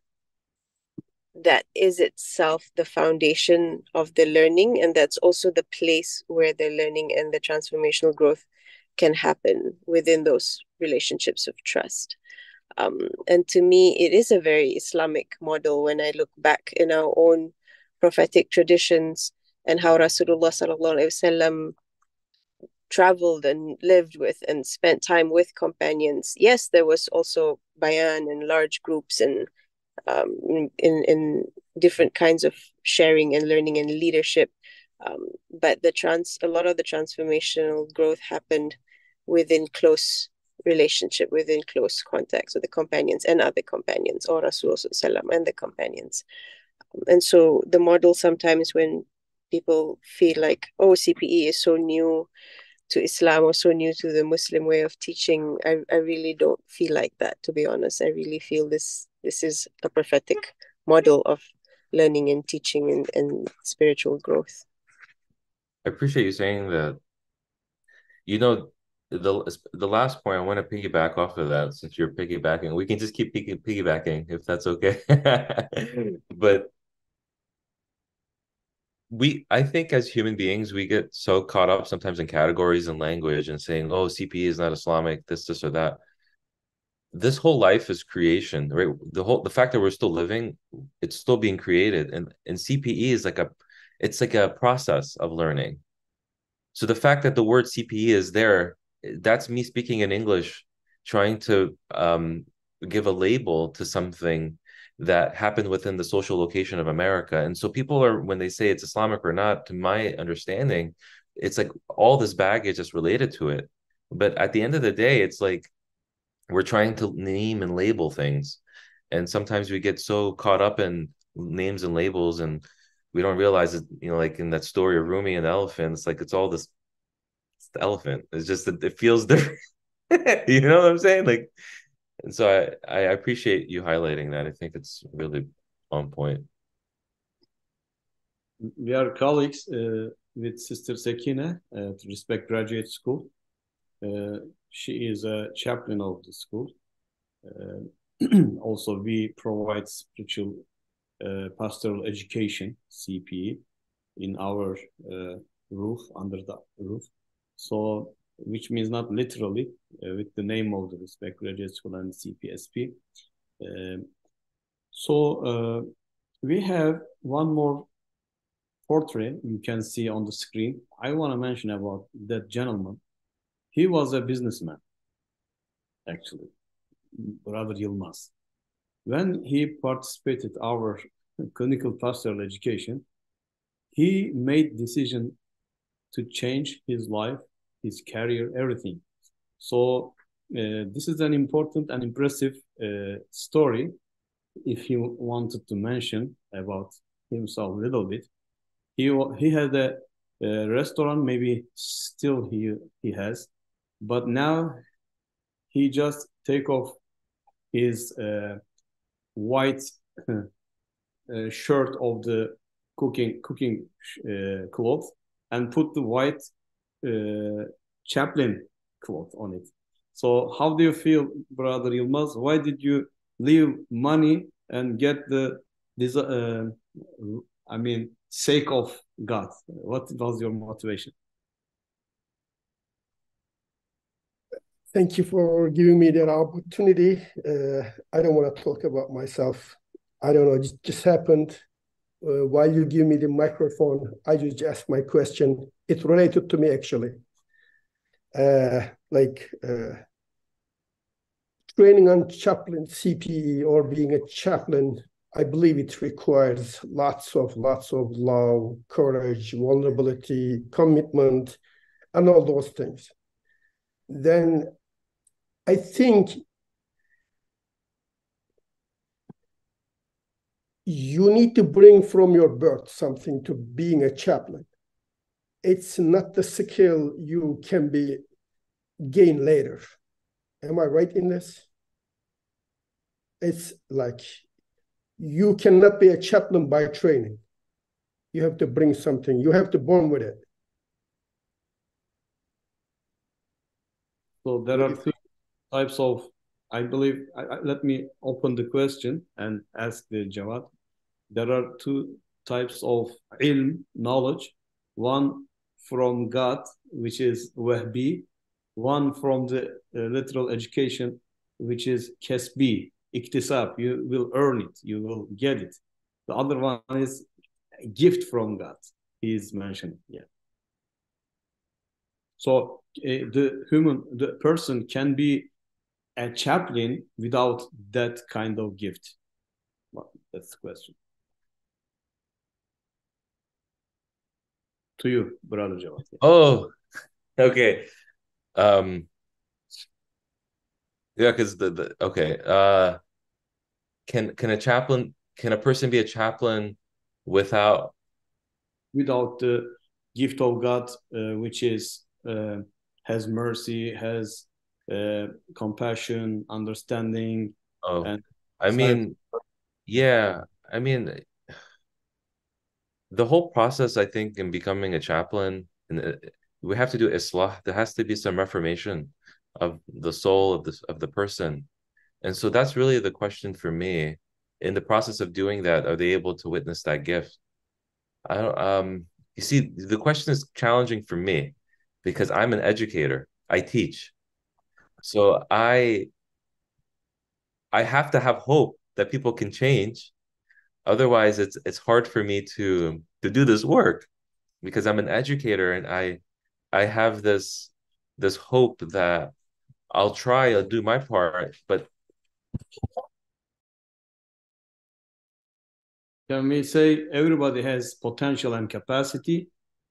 that is itself the foundation of the learning, and that's also the place where the learning and the transformational growth can happen within those relationships of trust. And to me, it is a very Islamic model when I look back in our own prophetic traditions and how Rasulullah sallallahu alaihi wasallam traveled and lived with and spent time with companions. Yes, there was also bayan and large groups and in different kinds of sharing and learning and leadership. But a lot of the transformational growth happened within close relationship, within close context with the companions and other companions, or Rasulullah and the companions. And so the model sometimes when people feel like, oh, CPE is so new to Islam or so new to the Muslim way of teaching, I really don't feel like that, to be honest. I really feel this this is a prophetic model of learning and teaching and spiritual growth. I appreciate you saying that. You know, the last point, I want to piggyback off of that, since you're piggybacking. We can just keep piggybacking if that's okay. But I think as human beings, we get so caught up sometimes in categories and language and saying, oh, CPE is not Islamic, this or that. This whole life is creation, right? The fact that we're still living, it's still being created. And CPE is it's like a process of learning. So the fact that the word CPE is there, that's me speaking in English, trying to give a label to something that happened within the social location of America. And so people are, when they say it's Islamic or not, to my understanding, it's like all this baggage is related to it. But at the end of the day, it's like we're trying to name and label things. And sometimes we get so caught up in names and labels, and we don't realize it, like in that story of Rumi and the elephant, it's like it's the elephant. It's just that it feels different. You know what I'm saying? Like, and so I appreciate you highlighting that. I think it's really on point. We are colleagues with Sister Sekine at Respect Graduate School. She is a chaplain of the school. Also, we provide spiritual pastoral education, CPE, in our roof, under the roof. So, which means not literally with the name of the Respect Graduate School and CPSP. So we have one more portrait you can see on the screen. I want to mention about that gentleman. He was a businessman, actually, Brother Yilmaz. When he participated our clinical pastoral education, he made decision to change his life, his career, everything. So this is an important and impressive story. If he wanted to mention about himself a little bit, he had a restaurant, maybe still he has, but now he just take off his white shirt of the cooking cloth and put the white chaplain cloth on it. So how do you feel, Brother Yilmaz? Why did you leave money and get sake of God? What was your motivation? Thank you for giving me that opportunity. I don't want to talk about myself. I don't know, it just happened. While you give me the microphone, I just asked my question. It's related to me, actually. Training on chaplain CPE or being a chaplain, I believe it requires lots of love, courage, vulnerability, commitment, and all those things. Then I think you need to bring from your birth something to being a chaplain. It's not the skill you can gain later. Am I right in this? It's like you cannot be a chaplain by training. You have to bring something. You have to born with it. So there are two types of, I believe, let me open the question and ask the Jawad. There are two types of ilm, knowledge. One from God, which is wahbi. One from the literal education, which is kasbi, iktisab. You will earn it. You will get it. The other one is a gift from God. He is mentioned. Yeah. So the person can be a chaplain without that kind of gift. Well, that's the question. To you, Brother Jawad. Oh, okay. Yeah, because can a person be a chaplain without the gift of God, which is has mercy, has compassion, understanding, and I mean, yeah, I mean, the whole process, I think, in becoming a chaplain, and we have to do islah. There has to be some reformation of the soul of the person. And so that's really the question for me. In the process of doing that, are they able to witness that gift? I don't, you see, the question is challenging for me because I'm an educator. I teach. So I have to have hope that people can change. Otherwise, it's hard for me to do this work because I'm an educator and I have this hope that I'll do my part, but Can we say everybody has potential and capacity?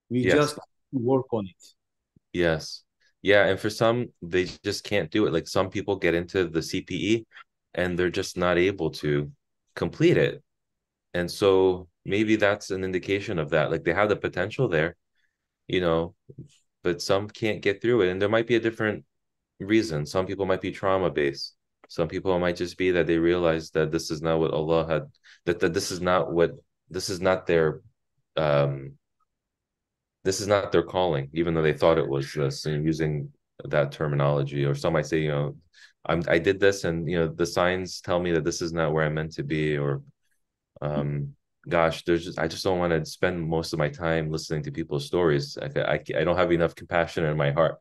We yes, just work on it. yes. Yeah, and for some, they just can't do it. Like some people get into the CPE and they're just not able to complete it. And so maybe that's an indication of that. Like they have the potential there, you know, but some can't get through it. And there might be a different reason. Some people might be trauma based. Some people might just be that they realize that this is not what Allah had, that this is not their um this is not their calling, even though they thought it was this, and using that terminology. Or some might say, I did this and the signs tell me that this is not where I'm meant to be, or gosh, I just don't want to spend most of my time listening to people's stories. I don't have enough compassion in my heart.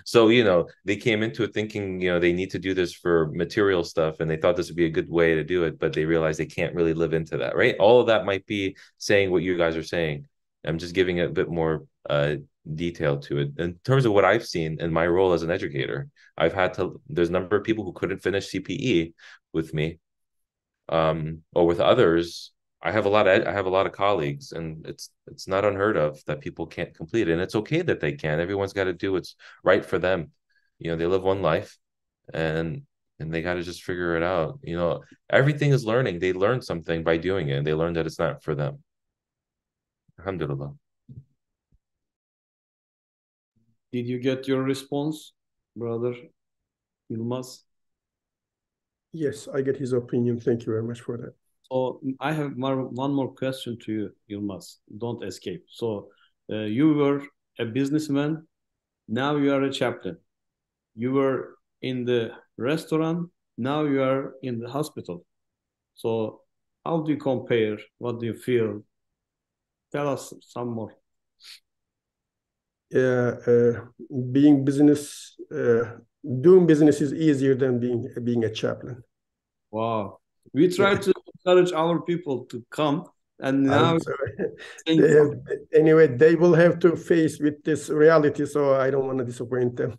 So they came into it thinking they need to do this for material stuff, and they thought this would be a good way to do it, but they realize they can't really live into that, right? All of that might be saying what you guys are saying. I'm just giving it a bit more detail to it in terms of what I've seen in my role as an educator. There's a number of people who couldn't finish CPE with me, or with others. I have a lot of colleagues, and it's not unheard of that people can't complete it, and it's okay that they can. Everyone's got to do what's right for them. They live one life, and they got to just figure it out. Everything is learning. They learn something by doing it, and they learn that it's not for them. Alhamdulillah. Did you get your response, brother Yilmaz? Yes, I get his opinion. Thank you very much for that. So I have one more question to you, Yilmaz. Don't escape. So you were a businessman. Now you are a chaplain. You were in the restaurant. Now you are in the hospital. So how do you compare? What do you feel? Tell us some more. Being business, doing business is easier than being a chaplain. Wow. We try to encourage our people to come, and now anyway, they will have to face with this reality, so I don't want to disappoint them.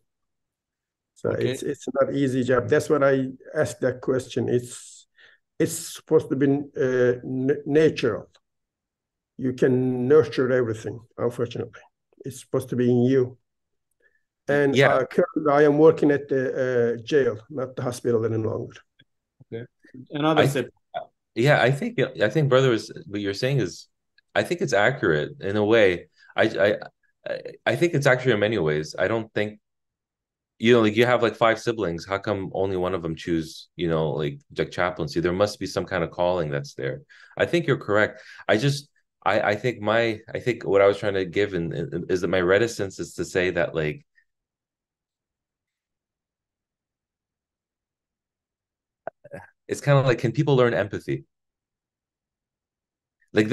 So okay. It's not easy job. That's what I asked that question. It's supposed to be natural. You can nurture everything, unfortunately. It's supposed to be in you. And yeah, currently I am working at the jail, not the hospital any longer. Okay. Another step. Yeah, I think brother, what you're saying is, I think it's accurate in a way. I think it's accurate in many ways. I don't think like you have like 5 siblings. How come only one of them choose like chaplaincy? There must be some kind of calling that's there. I think you're correct. I think what I was trying to give is that my reticence is to say that like it's kind of like, can people learn empathy? Like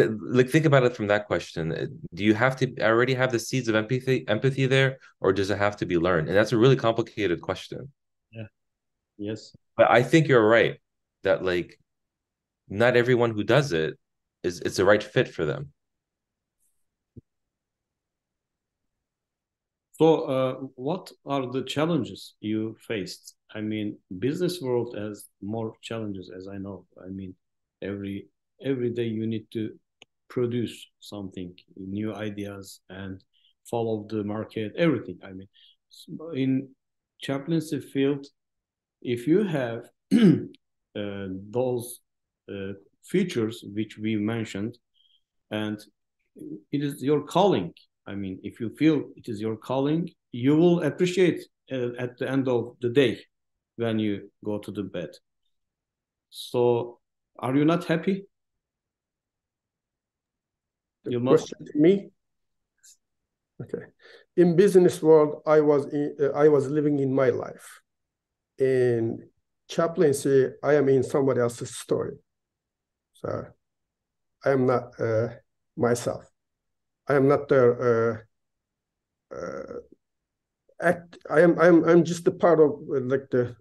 think about it from that question. Do you have to already have the seeds of empathy there, or does it have to be learned? And that's a really complicated question. Yeah. Yes. But I think you're right that like not everyone who does it's the right fit for them. So what are the challenges you faced? I mean, business world has more challenges, as I know. I mean, every day you need to produce something, new ideas, and follow the market, everything. I mean, in chaplaincy field, if you have those features which we mentioned, and it is your calling. I mean, if you feel it is your calling, you will appreciate at the end of the day when you go to the bed. So are you not happy? You must. Question to me? Okay. In business world, I was living in my life. In chaplaincy, I am in somebody else's story. So I am not myself. I am not their I'm just a part of the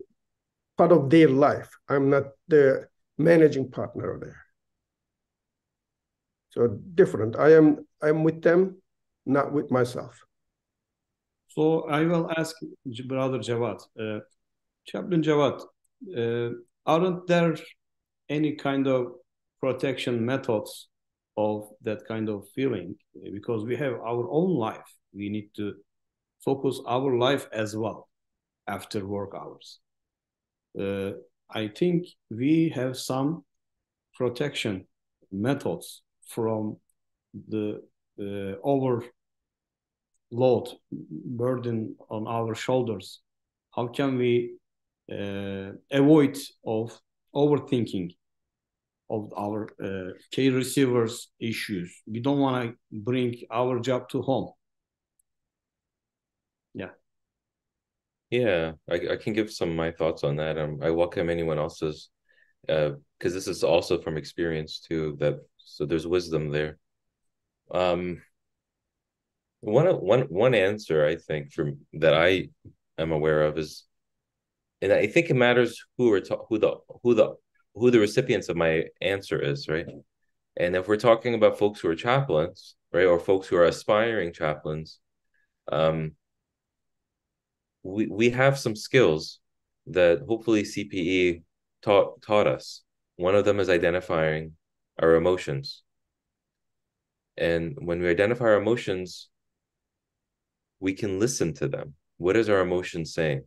part of their life. I'm not the managing partner there. So different. I'm with them, not with myself. So I will ask Brother Jawad. Chaplain Jawad, aren't there any kind of protection methods of that kind of feeling? Because we have our own life. We need to focus our life as well after work hours. I think we have some protection methods from the overload burden on our shoulders. How can we avoid of overthinking of our care receivers issues? We don't want to bring our job to home. Yeah, I can give some of my thoughts on that. I welcome anyone else's, because this is also from experience too. So there's wisdom there. One answer I think that I am aware of is, and I think it matters who the recipients of my answer is, right? And if we're talking about folks who are chaplains, right, or folks who are aspiring chaplains, we have some skills that hopefully CPE taught us. One of them is identifying our emotions. And when we identify our emotions, we can listen to them. What is our emotion saying?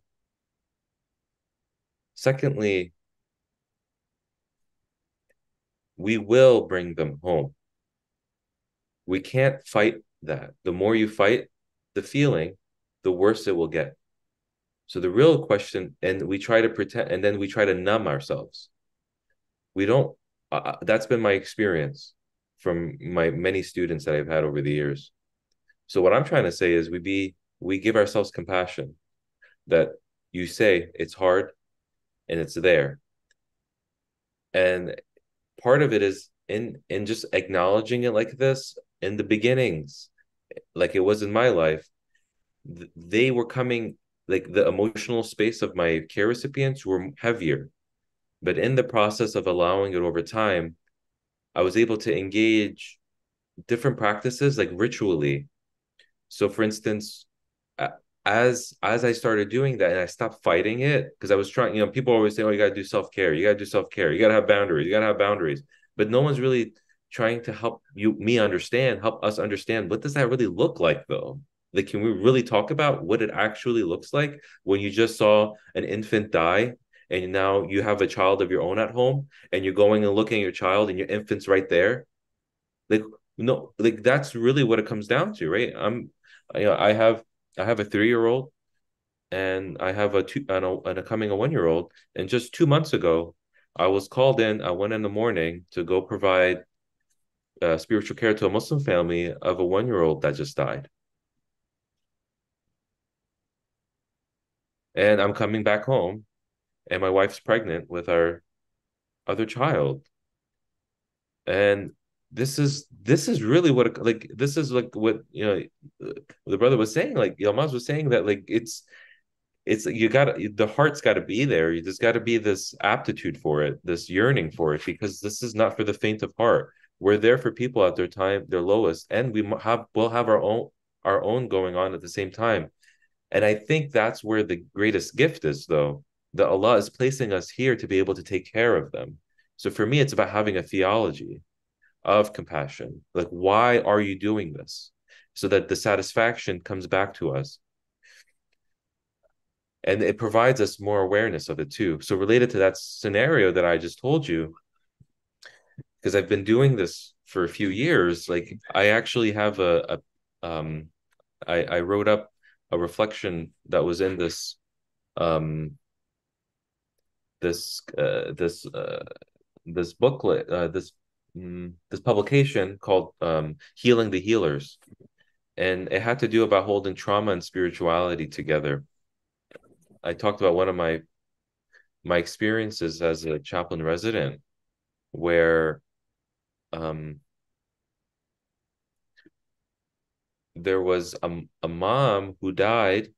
Secondly, we will bring them home. We can't fight that. The more you fight the feeling, the worse it will get. So the real question, and we try to pretend, and then we try to numb ourselves. We don't, that's been my experience from my many students that I've had over the years. So what I'm trying to say is we give ourselves compassion, that you say it's hard and it's there. And part of it is in just acknowledging it like this in the beginnings, like it was in my life, they were coming, like the emotional space of my care recipients were heavier. But in the process of allowing it over time, I was able to engage different practices like ritually. So for instance, as I started doing that and I stopped fighting it, because I was trying, people always say, oh, you got to do self-care. You got to do self-care. You got to have boundaries. You got to have boundaries. But no one's really trying to help us understand, what does that really look like though? Like, can we really talk about what it actually looks like when you just saw an infant die and now you have a child of your own at home and you're going and looking at your child and your infant's right there? Like, no, like that's really what it comes down to, right? I have a 3-year-old and I have a 1-year-old. And just 2 months ago, I was called in. I went in the morning to go provide spiritual care to a Muslim family of a 1-year-old that just died. And I'm coming back home and my wife's pregnant with our other child. And this is really what, like, this is like what, the brother was saying, like Yilmaz was saying, that like it's the heart's got to be there. There's got to be this aptitude for it, this yearning for it, because this is not for the faint of heart. We're there for people at their lowest, and we'll have our own going on at the same time. And I think that's where the greatest gift is, though, that Allah is placing us here to be able to take care of them. So for me, it's about having a theology of compassion. Like, why are you doing this? So that the satisfaction comes back to us. And it provides us more awareness of it too. So related to that scenario that I just told you, because I've been doing this for a few years, like I actually have I wrote up a reflection that was in this this this booklet, this publication called Healing the Healers, and it had to do about holding trauma and spirituality together. I talked about one of my experiences as a chaplain resident, where there was a mom who died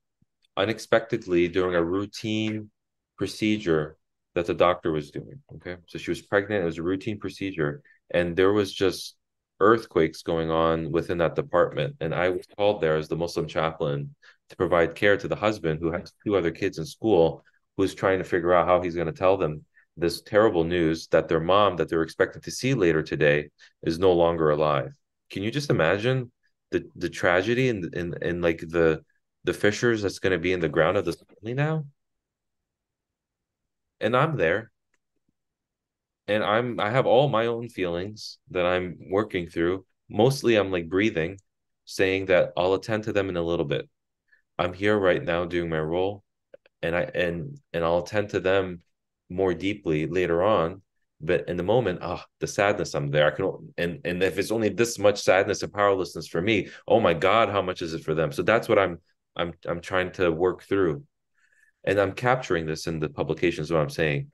unexpectedly during a routine procedure that the doctor was doing. Okay, so she was pregnant. It was a routine procedure, and there was just earthquakes going on within that department. And I was called there as the Muslim chaplain to provide care to the husband, who had 2 other kids in school, who was trying to figure out how he's going to tell them this terrible news that their mom, that they're expected to see later today, is no longer alive. Can you just imagine the tragedy and like the fissures that's going to be in the ground of this family now? And I'm there, and I have all my own feelings that I'm working through. Mostly I'm like breathing, saying that I'll attend to them in a little bit. I'm here right now doing my role, and I'll attend to them more deeply later on. But in the moment, the sadness, I'm there. I can, and if it's only this much sadness and powerlessness for me, oh my God, how much is it for them? So that's what I'm trying to work through, and I'm capturing this in the publications. What I'm saying,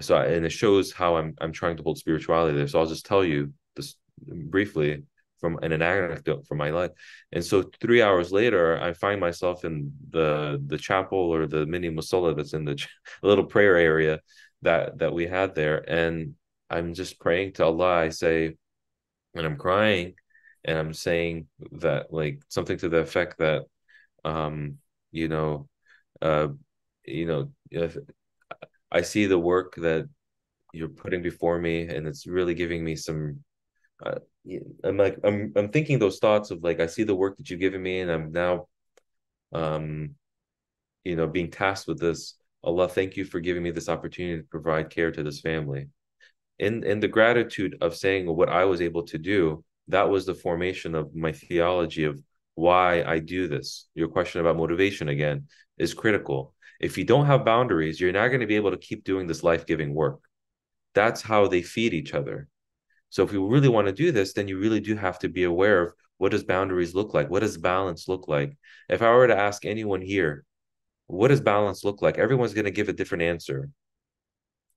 so and it shows how I'm trying to hold spirituality there. So I'll just tell you this briefly from an anecdote from my life. And so 3 hours later, I find myself in the chapel, or the mini musalla that's in the little prayer area that we had there, and I'm just praying to Allah. I say, and I'm crying, and I'm saying that, like, something to the effect that you know if I see the work that you're putting before me, and it's really giving me some I'm thinking those thoughts of, like, I see the work that you've given me, and I'm now being tasked with this. Allah, thank you for giving me this opportunity to provide care to this family. In the gratitude of saying what I was able to do, that was the formation of my theology of why I do this. Your question about motivation, again, is critical. If you don't have boundaries, you're not going to be able to keep doing this life-giving work. That's how they feed each other. So if you really want to do this, then you really do have to be aware of, what does boundaries look like? What does balance look like? If I were to ask anyone here, what does balance look like? Everyone's going to give a different answer.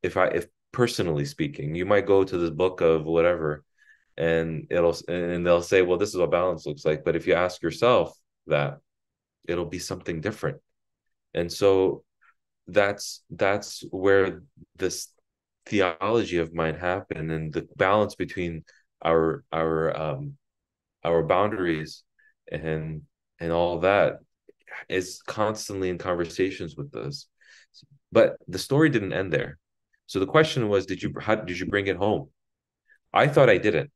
If personally speaking, you might go to this book of whatever, and they'll say, well, this is what balance looks like. But if you ask yourself that, it'll be something different. And so that's where this theology of mine happened, and the balance between our boundaries and all that is constantly in conversations with us. But the story didn't end there. So the question was, how did you bring it home? I thought I didn't.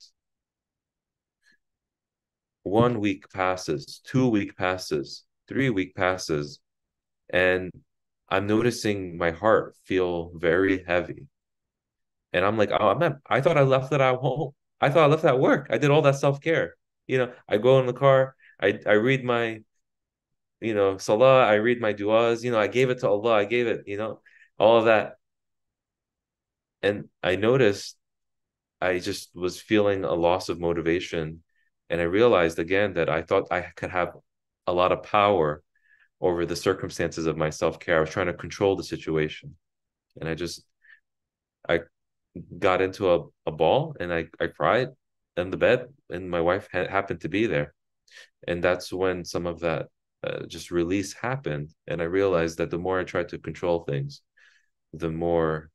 1 week passes, 2 week passes, 3 week passes, and I'm noticing my heart feel very heavy. And I'm like, oh, I thought I left that at home. I thought I left that at work. I did all that self-care. I go in the car, I read my, salah, I read my du'as, I gave it to Allah, I gave it, all of that. And I noticed I just was feeling a loss of motivation. And I realized again that I thought I could have a lot of power over the circumstances of my self-care. I was trying to control the situation. And I got into a ball, and I cried in the bed, and my wife happened to be there. And that's when some of that just release happened. And I realized that the more I tried to control things, the more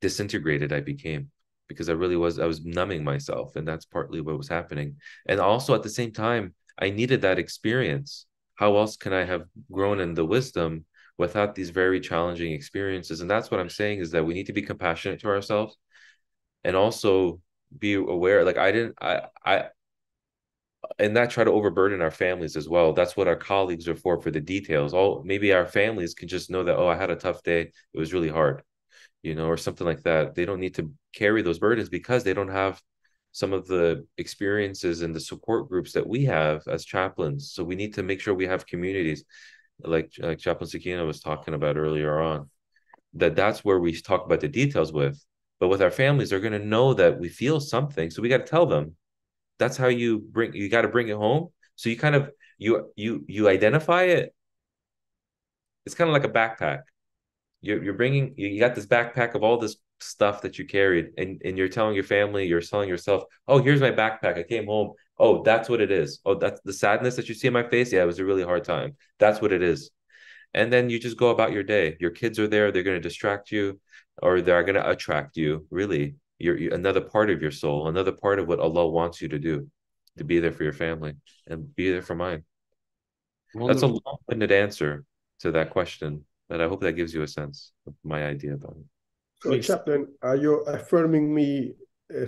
disintegrated I became, because I was numbing myself, and that's partly what was happening. And also at the same time, I needed that experience. How else can I have grown in the wisdom without these very challenging experiences? And that's what I'm saying, is that we need to be compassionate to ourselves, and also be aware. Like, and not try to overburden our families as well. That's what our colleagues are for the details. Maybe our families can just know that, oh, I had a tough day, it was really hard, or something like that. They don't need to carry those burdens, because they don't have some of the experiences and the support groups that we have as chaplains. So we need to make sure we have communities. like Chaplain Sakina was talking about earlier on, that's where we talk about the details with. But with our families, they're going to know that we feel something, so we got to tell them. That's how you got to bring it home. So you kind of you identify it. It's kind of like a backpack. You're bringing, you got this backpack of all this stuff that you carried, and you're telling your family, you're telling yourself, oh, here's my backpack, I came home, oh, that's what it is, oh, that's the sadness that you see in my face, yeah, it was a really hard time, that's what it is. And then you just go about your day. Your kids are there, they're going to distract you, or they're going to attract you. Really, you're another part of your soul, another part of what Allah wants you to do, to be there for your family and be there for mine. That's a long-winded answer to that question, but I hope that gives you a sense of my idea about it. So, Please. Chaplain, are you affirming me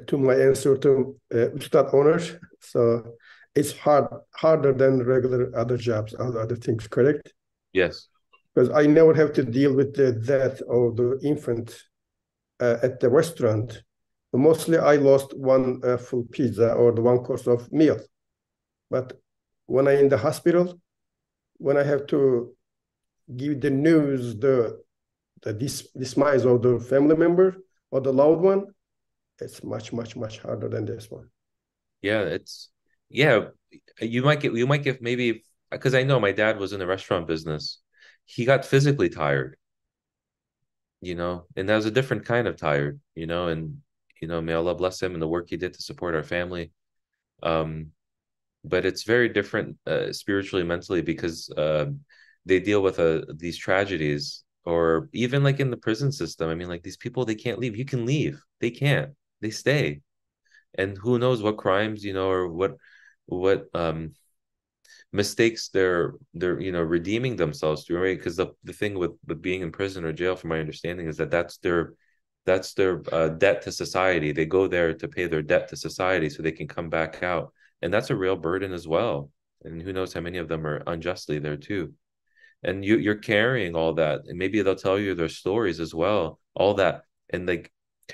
to my answer to Ustad honors? So it's harder than regular other jobs, other things, correct? Yes. Because I never have to deal with the death of the infant at the restaurant. Mostly I lost one full pizza or the one course of meal. But when I'm in the hospital, when I have to give the news, the demise of the family member or the loved one, it's much, much, much harder than this one. Yeah, you might get maybe, because I know my dad was in the restaurant business. He got physically tired, and that was a different kind of tired, and may Allah bless him and the work he did to support our family. But it's very different spiritually, mentally, because they deal with these tragedies, or even like in the prison system. I mean, like, these people, they can't leave. You can leave. They can't. They stay. And who knows what crimes, or what mistakes they're redeeming themselves through, right? Because the thing with being in prison or jail, from my understanding, is that's their debt to society. They go there to pay their debt to society so they can come back out. And that's a real burden as well. And who knows how many of them are unjustly there too. And you're carrying all that. And maybe they'll tell you their stories as well, all that. And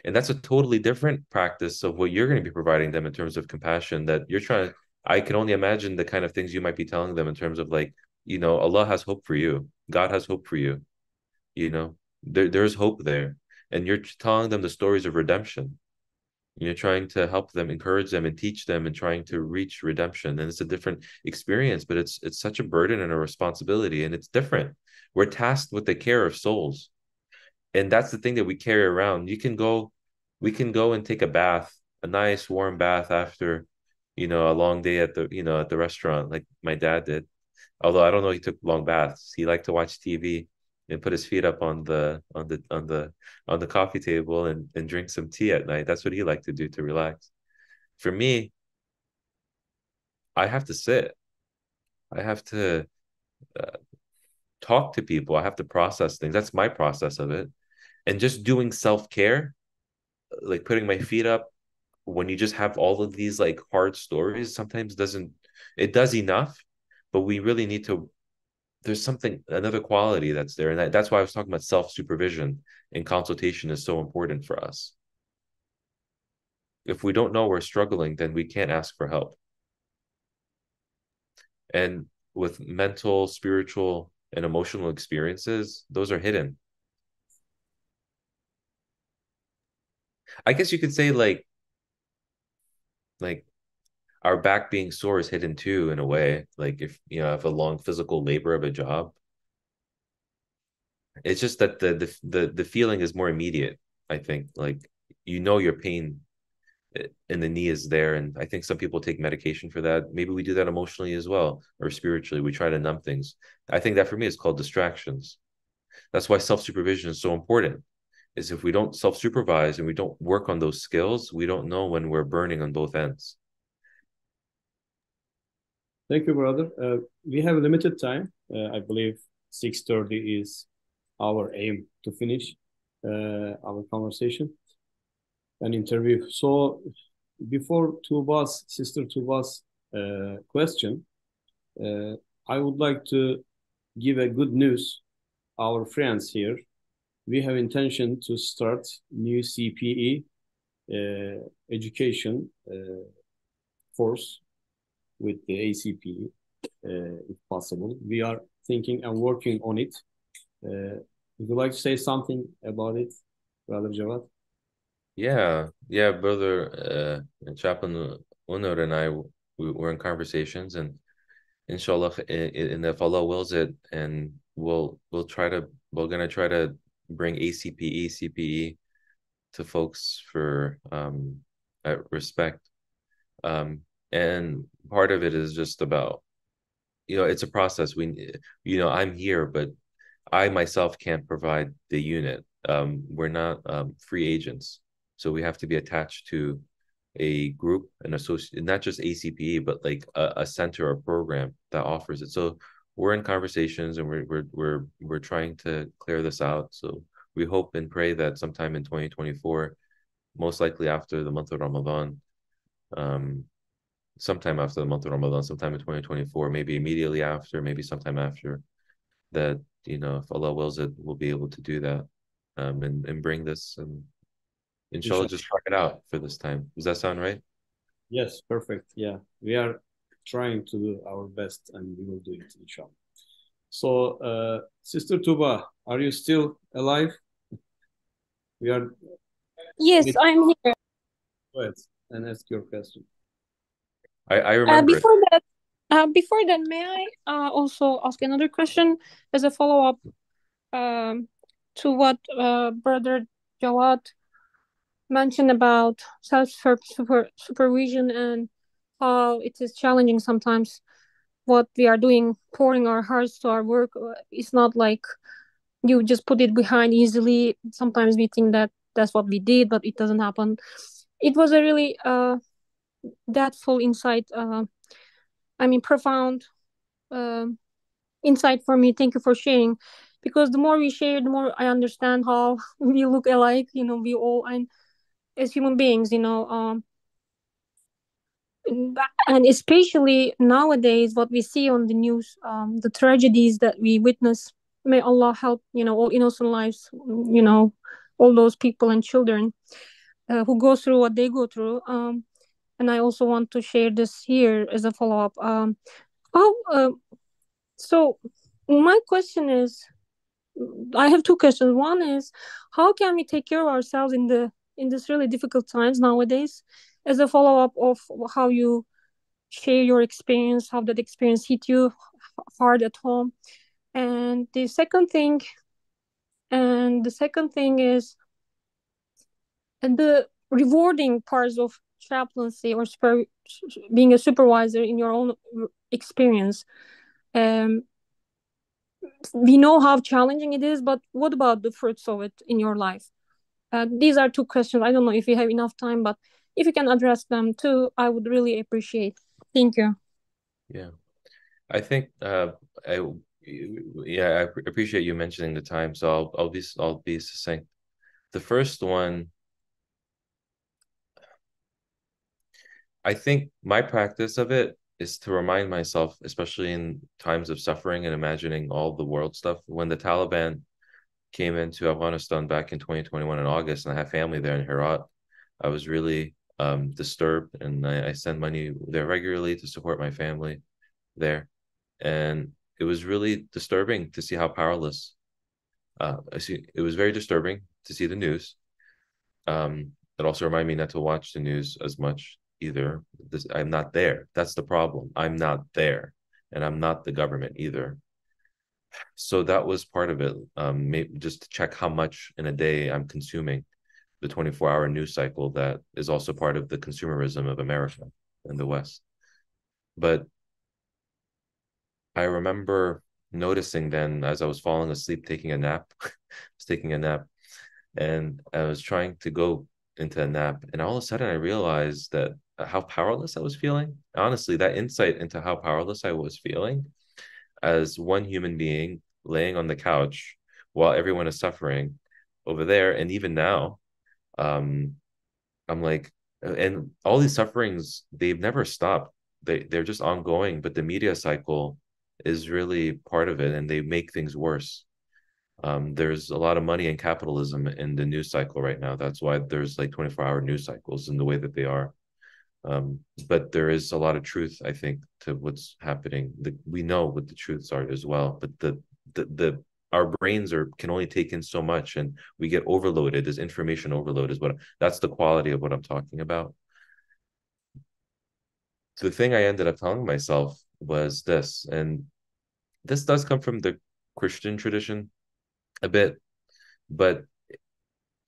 that's a totally different practice of what you're going to be providing them in terms of compassion, that you're trying to, I can only imagine the kind of things you might be telling them in terms of, like, Allah has hope for you. God has hope for you. There's hope there. And you're telling them the stories of redemption. You're trying to help them, encourage them, and teach them, and trying to reach redemption. And it's a different experience, but it's such a burden and a responsibility, and it's different. We're tasked with the care of souls. And that's the thing that we carry around. We can go and take a bath, a nice warm bath after, a long day at the restaurant, like my dad did. Although I don't know, he took long baths. He liked to watch TV and put his feet up on the coffee table and drink some tea at night. That's what he liked to do to relax. For me, I have to sit. I have to talk to people. I have to process things. That's my process of it. And just doing self-care, like putting my feet up, when you just have all of these like hard stories, sometimes it does enough, but we really need to, there's another quality that's there. And that's why I was talking about self-supervision, and consultation is so important for us. If we don't know we're struggling, then we can't ask for help. And with mental, spiritual, and emotional experiences, those are hidden. I guess you could say like our back being sore is hidden too, in a way. Like, if a long physical labor of a job, it's just that the feeling is more immediate. I think, like, your pain in the knee is there, and I think some people take medication for that. Maybe we do that emotionally as well, or spiritually. We try to numb things. I think that for me is called distractions. That's why self-supervision is so important. Is if we don't self-supervise and we don't work on those skills, we don't know when we're burning on both ends. Thank you, brother. We have limited time. I believe 6:30 is our aim to finish our conversation and interview. So before Sister Tuba's question, I would like to give a good news. Our friends here, we have intention to start new CPE education course with the ACPE, if possible. We are thinking and working on it. Would you like to say something about it, Brother Jawad? Yeah, brother Chaplain Unur and I we were in conversations, and inshallah, and if Allah wills it, and we're gonna try to bring ACPE, CPE to folks for respect. And part of it is just about, it's a process. I'm here, but I myself can't provide the unit. We're not free agents, so we have to be attached to a group, an associate, not just ACPE, but like a center or program that offers it. So we're in conversations, and we're trying to clear this out. So we hope and pray that sometime in 2024, most likely after the month of Ramadan, sometime after the month of Ramadan, sometime in 2024, maybe immediately after, maybe sometime after that, if Allah wills it, we'll be able to do that, and bring this, and inshallah just try it out for this time. Does that sound right? Yes, perfect. Yeah, we are trying to do our best, and we will do it, inshallah. So, Sister Tuba, are you still alive? We are. Yes, I'm here. Go ahead and ask your question. I remember. Before that, may I also ask another question as a follow-up to what Brother Jawad mentioned about self-supervision and how it is challenging sometimes what we are doing, pouring our hearts to our work. It's not like you just put it behind easily. Sometimes we think that that's what we did, but it doesn't happen. It was a really full insight. Profound insight for me. Thank you for sharing, because the more we share, the more I understand how we look alike. We all, and as human beings, and especially nowadays, what we see on the news, the tragedies that we witness. May Allah help, all innocent lives, all those people and children who go through what they go through. And I also want to share this here as a follow-up. So my question is, I have two questions. One is, how can we take care of ourselves in this really difficult times nowadays? As a follow-up of how you share your experience, how that experience hit you hard at home. And the second thing is, and the rewarding parts of chaplaincy or being a supervisor in your own experience. We know how challenging it is, but what about the fruits of it in your life? These are two questions. I don't know if you have enough time, but if you can address them too, I would really appreciate. Thank you. Yeah, I think I appreciate you mentioning the time. So I'll be succinct. The first one, I think my practice of it is to remind myself, especially in times of suffering and imagining all the world stuff. When the Taliban came into Afghanistan back in 2021 in August, and I have family there in Herat, I was really disturbed, and I send money there regularly to support my family there. And it was really disturbing to see how powerless. It was very disturbing to see the news. It also reminded me not to watch the news as much either. I'm not there. That's the problem. I'm not there, and I'm not the government either. So that was part of it. Maybe just to check how much in a day I'm consuming, the 24-hour news cycle that is also part of the consumerism of America and the West. But I remember noticing then, as I was falling asleep, taking a nap, and I was trying to go into a nap, and all of a sudden I realized that how powerless I was feeling. Honestly, that insight into how powerless I was feeling as one human being laying on the couch while everyone is suffering over there, and even now, I'm like, and all these sufferings, they've never stopped. They're just ongoing, but the media cycle is really part of it, and they make things worse. There's a lot of money and capitalism in the news cycle right now. That's why there's like 24-hour news cycles in the way that they are. But there is a lot of truth, I think, to what's happening. We know what the truths are as well, but the our brains can only take in so much, and we get overloaded. There's information overload that's the quality of what I'm talking about. So the thing I ended up telling myself was this, and this does come from the Christian tradition a bit, but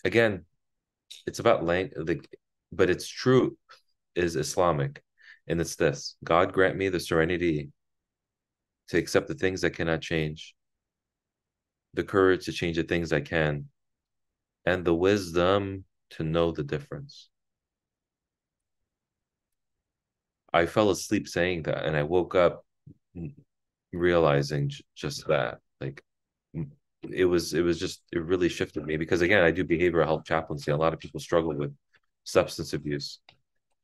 again, it's about but its truth is Islamic, and it's this: God grant me the serenity to accept the things I cannot change, the courage to change the things I can, and the wisdom to know the difference. I fell asleep saying that, and I woke up realizing just that. Like, it really shifted me, because again, I do behavioral health chaplaincy. A lot of people struggle with substance abuse,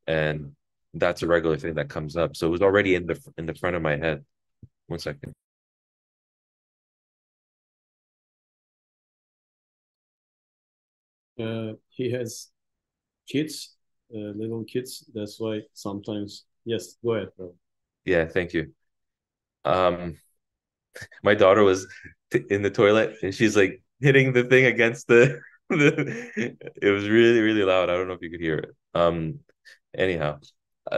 and that's a regular thing that comes up. So it was already in the front of my head. One second. He has kids, little kids. That's why sometimes, yes, go ahead, bro. Yeah, thank you. My daughter was in the toilet, and she's like hitting the thing against the it was really, really loud. I don't know if you could hear it. Anyhow,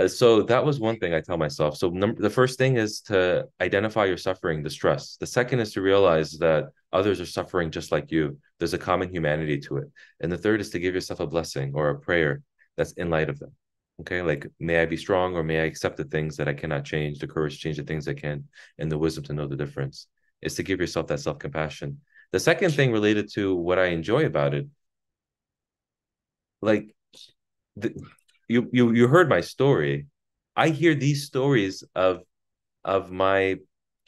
so that was one thing I tell myself. So the first thing is to identify your suffering, the stress. The second is to realize that others are suffering just like you. There's a common humanity to it. And the third is to give yourself a blessing or a prayer that's in light of them. Okay, like, may I be strong, or may I accept the things that I cannot change, the courage to change the things I can, and the wisdom to know the difference. Is to give yourself that self-compassion. The second thing related to what I enjoy about it, like, you heard my story. I hear these stories of my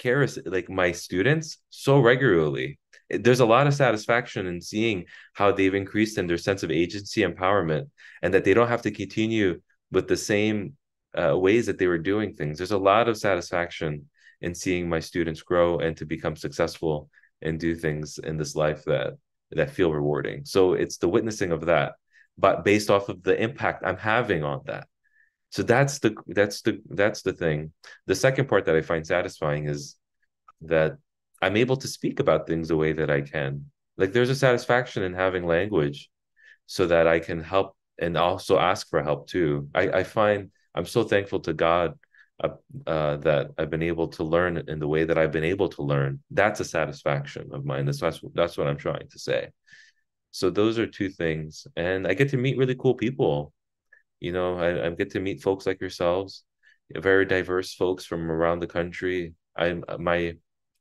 carers, like my students, so regularly. There's a lot of satisfaction in seeing how they've increased in their sense of agency, empowerment, and that they don't have to continue with the same ways that they were doing things. There's a lot of satisfaction in seeing my students grow and to become successful and do things in this life that feel rewarding. So it's the witnessing of that, but based off of the impact I'm having on that. So that's the thing. The second part that I find satisfying is that I'm able to speak about things the way that I can. Like, there's a satisfaction in having language so that I can help and also ask for help too. I find I'm so thankful to God that I've been able to learn in the way that I've been able to learn. That's a satisfaction of mine. That's what I'm trying to say. So those are two things. And I get to meet really cool people. I get to meet folks like yourselves, very diverse folks from around the country. My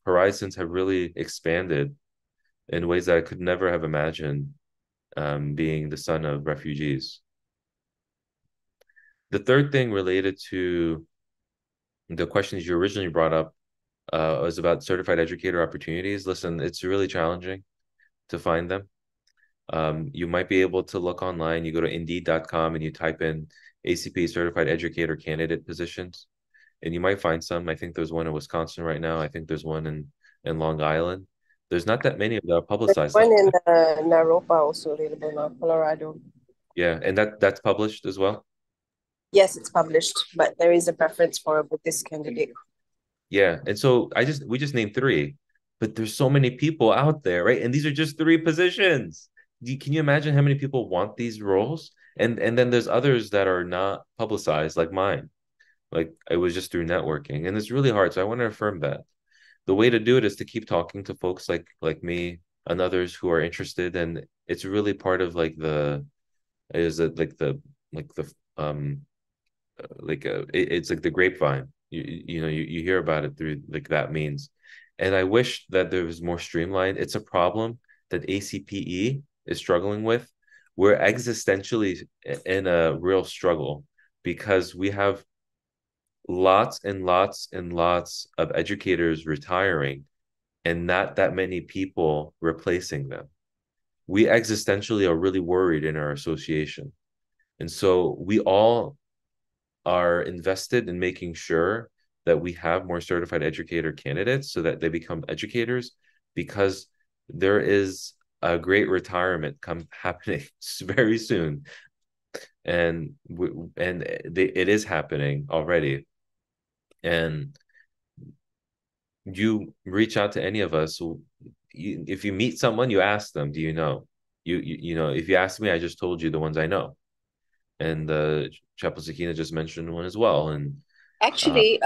horizons have really expanded in ways that I could never have imagined, being the son of refugees. The third thing related to the questions you originally brought up was about certified educator opportunities. Listen, it's really challenging to find them. You might be able to look online. You go to Indeed.com and you type in ACPE Certified Educator candidate positions, and you might find some. I think there's one in Wisconsin right now. I think there's one in Long Island. There's not that many of that are publicized. There's one in Naropa also available now, Colorado. Yeah, and that's published as well? Yes, it's published, but there is a preference for a Buddhist candidate. Yeah, and so we just named three, but there's so many people out there, right? And these are just three positions. Can you imagine how many people want these roles? And then there's others that are not publicized, like mine. Like, it was just through networking, and it's really hard. So I want to affirm that the way to do it is to keep talking to folks like me and others who are interested, and it's really part of like it's like the grapevine. You hear about it through like that means, and I wish that there was more streamlined. It's a problem that ACPE is struggling with. We're existentially in a real struggle because we have lots and lots and lots of educators retiring and not that many people replacing them. We existentially are really worried in our association. And so we all are invested in making sure that we have more certified educator candidates so that they become educators, because there is a great retirement happening very soon. and it is happening already. And you reach out to any of us. If you meet someone, you ask them, do you know? You know, if you ask me, I just told you the ones I know. And Chaplain Sakina just mentioned one as well. And actually,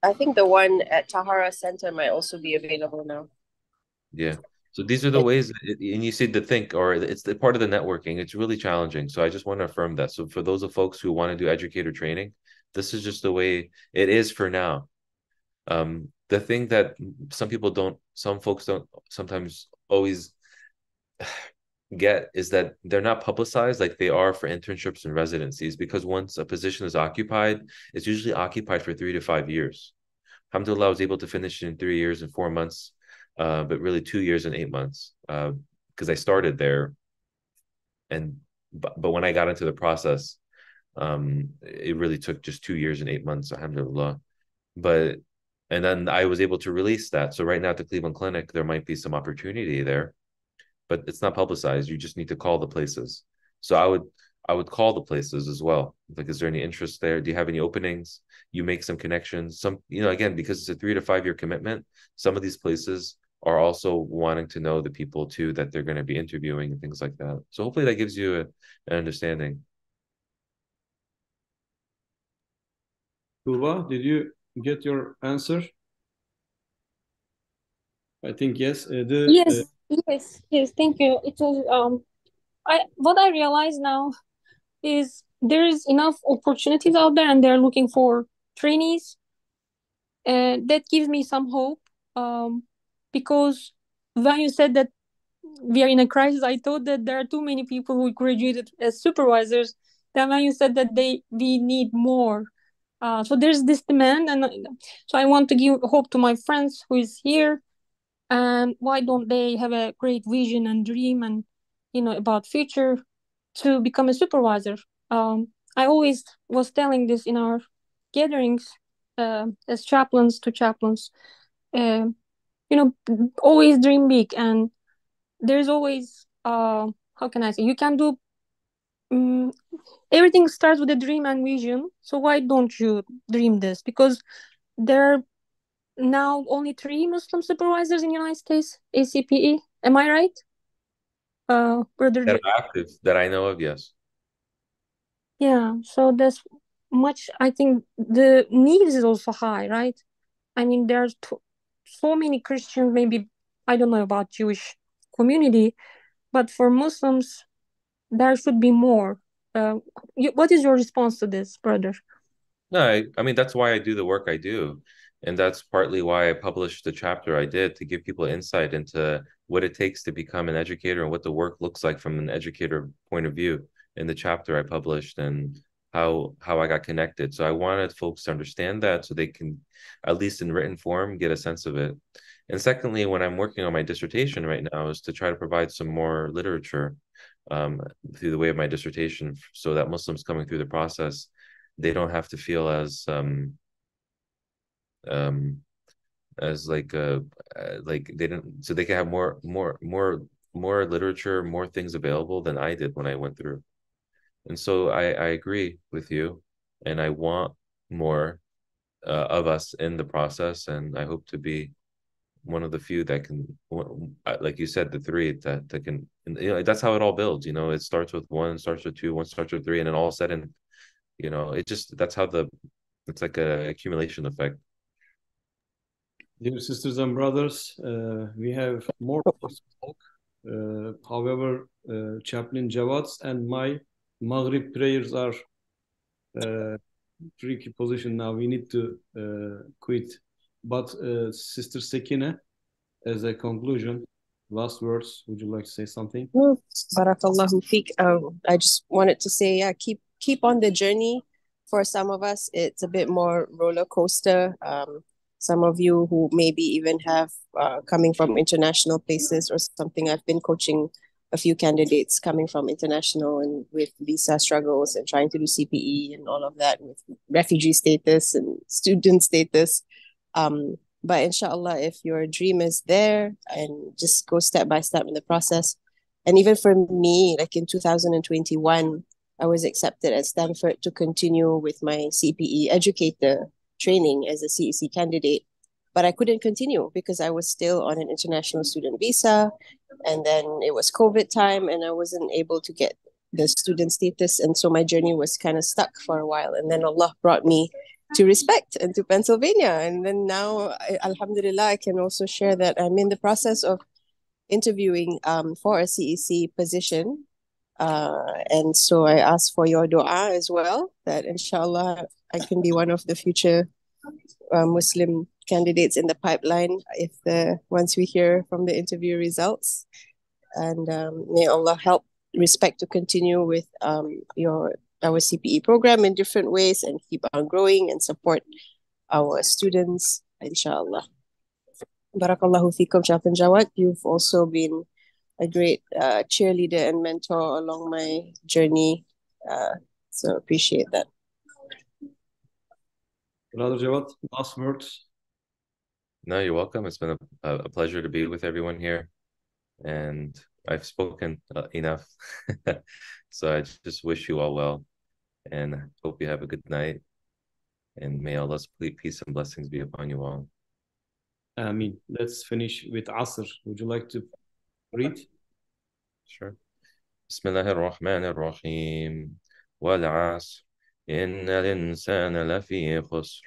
I think the one at Tahara Center might also be available now. Yeah. So these are the ways, and you see the think, or it's the part of the networking. It's really challenging. So I just want to affirm that. So for those of folks who want to do educator training, this is just the way it is for now. The thing that some folks don't sometimes always get is that they're not publicized like they are for internships and residencies, because once a position is occupied, it's usually occupied for 3 to 5 years. Alhamdulillah, I was able to finish in 3 years and 4 months, but really 2 years and 8 months, because I started there. But when I got into the process, it really took just 2 years and 8 months, alhamdulillah. And then I was able to release that. So right now at the Cleveland Clinic, there might be some opportunity there, but it's not publicized. You just need to call the places. So I would call the places as well. Like, is there any interest there? Do you have any openings? You make some connections. Some, again, because it's a 3 to 5 year commitment, some of these places are also wanting to know the people too that they're going to be interviewing and things like that. So hopefully that gives you an understanding. Tuba, did you get your answer? I think yes. Yes. Thank you. It was what I realize now is there is enough opportunities out there, and they're looking for trainees, and that gives me some hope. Because when you said that we are in a crisis, I thought that there are too many people who graduated as supervisors. Then when you said that we need more, so there's this demand, and so I want to give hope to my friends who is here. And why don't they have a great vision and dream, and about future, to become a supervisor? I always was telling this in our gatherings, as chaplains to chaplains. Uh, Always dream big, and there's always how can I say, you can do um, everything starts with a dream and vision. So why don't you dream this? Because there are now only 3 Muslim supervisors in the United States, ACPE. Am I right? Brother. That are active, that I know of, yes. Yeah, so that's much. I think the need is also high, right? I mean, there's so many Christians, maybe, I don't know about Jewish community, but for Muslims, there should be more. What is your response to this, brother? No, I mean, that's why I do the work I do. And that's partly why I published the chapter I did, to give people insight into what it takes to become an educator and what the work looks like from an educator point of view in the chapter I published, and how I got connected. So I wanted folks to understand that, so they can, at least in written form, get a sense of it. And secondly, when I'm working on my dissertation right now, is to try to provide some more literature through the way of my dissertation, so that Muslims coming through the process, they don't have to feel as like they didn't, so they can have more literature, more things available than I did when I went through. And so I agree with you, and I want more of us in the process, and I hope to be one of the few that can, like you said, the 3 that can, that's how it all builds. It starts with 1, starts with 2, 1 starts with 3, and then all of a sudden, it just, that's how it's like a accumulation effect. Dear sisters and brothers, we have more to talk. However, Chaplain Jawad's and my Maghrib prayers are tricky position now. We need to quit. But Sister Sekine, as a conclusion, last words, would you like to say something? Barakallahu feek. I just wanted to say, yeah, keep on the journey. For some of us, it's a bit more roller coaster. Some of you who maybe even have coming from international places or something. I've been coaching a few candidates coming from international and with visa struggles and trying to do CPE and all of that, with refugee status and student status. But inshallah, if your dream is there, and just go step by step in the process. And even for me, like in 2021, I was accepted at Stanford to continue with my CPE educator training as a CEC candidate. But I couldn't continue because I was still on an international student visa. And then it was COVID time and I wasn't able to get the student status. And so my journey was kind of stuck for a while. And then Allah brought me to Respect and to Pennsylvania. And then now, Alhamdulillah, I can also share that I'm in the process of interviewing for a CEC position. And so I ask for your dua as well, that inshallah I can be one of the future Muslim candidates in the pipeline if once we hear from the interview results. And may Allah help Respect to continue with our CPE program in different ways and keep on growing and support our students, inshallah. Barakallahu fikum, Chaplain Jawad. You've also been a great cheerleader and mentor along my journey. So appreciate that. Brother Jawad, last words. No, you're welcome. It's been a pleasure to be with everyone here. And I've spoken enough. So I just wish you all well. And hope you have a good night. And may Allah's peace and blessings be upon you all. Ameen. Let's finish with Asr. Would you like to read? Sure. Bismillahir Rahmanir Rahim. Wal asr. Innal insana lafi khusr.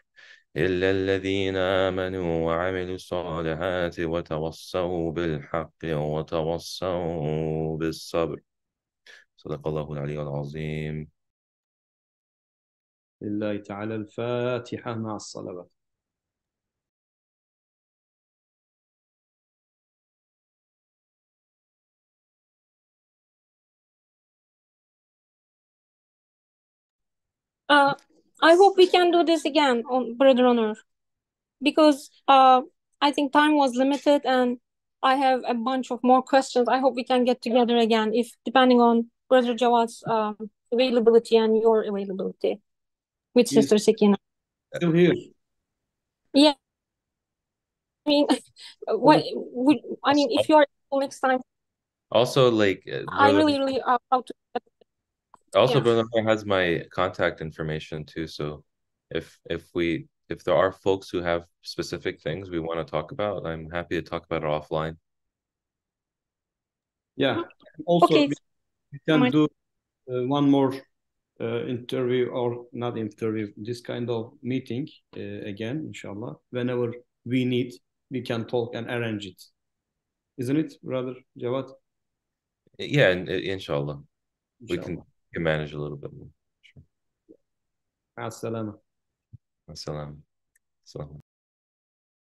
إلا الذين آمنوا وعملوا الصالحات وتوصوا بالحق وتوصوا بالصبر. صدق الله العلي العظيم. لله تعالى الفاتحة مع الصلوات. I hope we can do this again, Brother Honor, because I think time was limited and I have a bunch of more questions. I hope we can get together again, if depending on Brother Jawad's availability and your availability with Yes. Sister Sakina. Still here. Yeah. I mean, if you're next time. Also, like, I really how to. Also, Yeah. Brother has my contact information too. So if there are folks who have specific things we want to talk about, I'm happy to talk about it offline. Yeah. Also, Okay. we can do one more interview, or not interview, this kind of meeting again, inshallah. Whenever we need, we can talk and arrange it. Isn't it, Brother Jawad? Yeah, inshallah. We can manage a little bit more. Sure. As-salama. As-salam.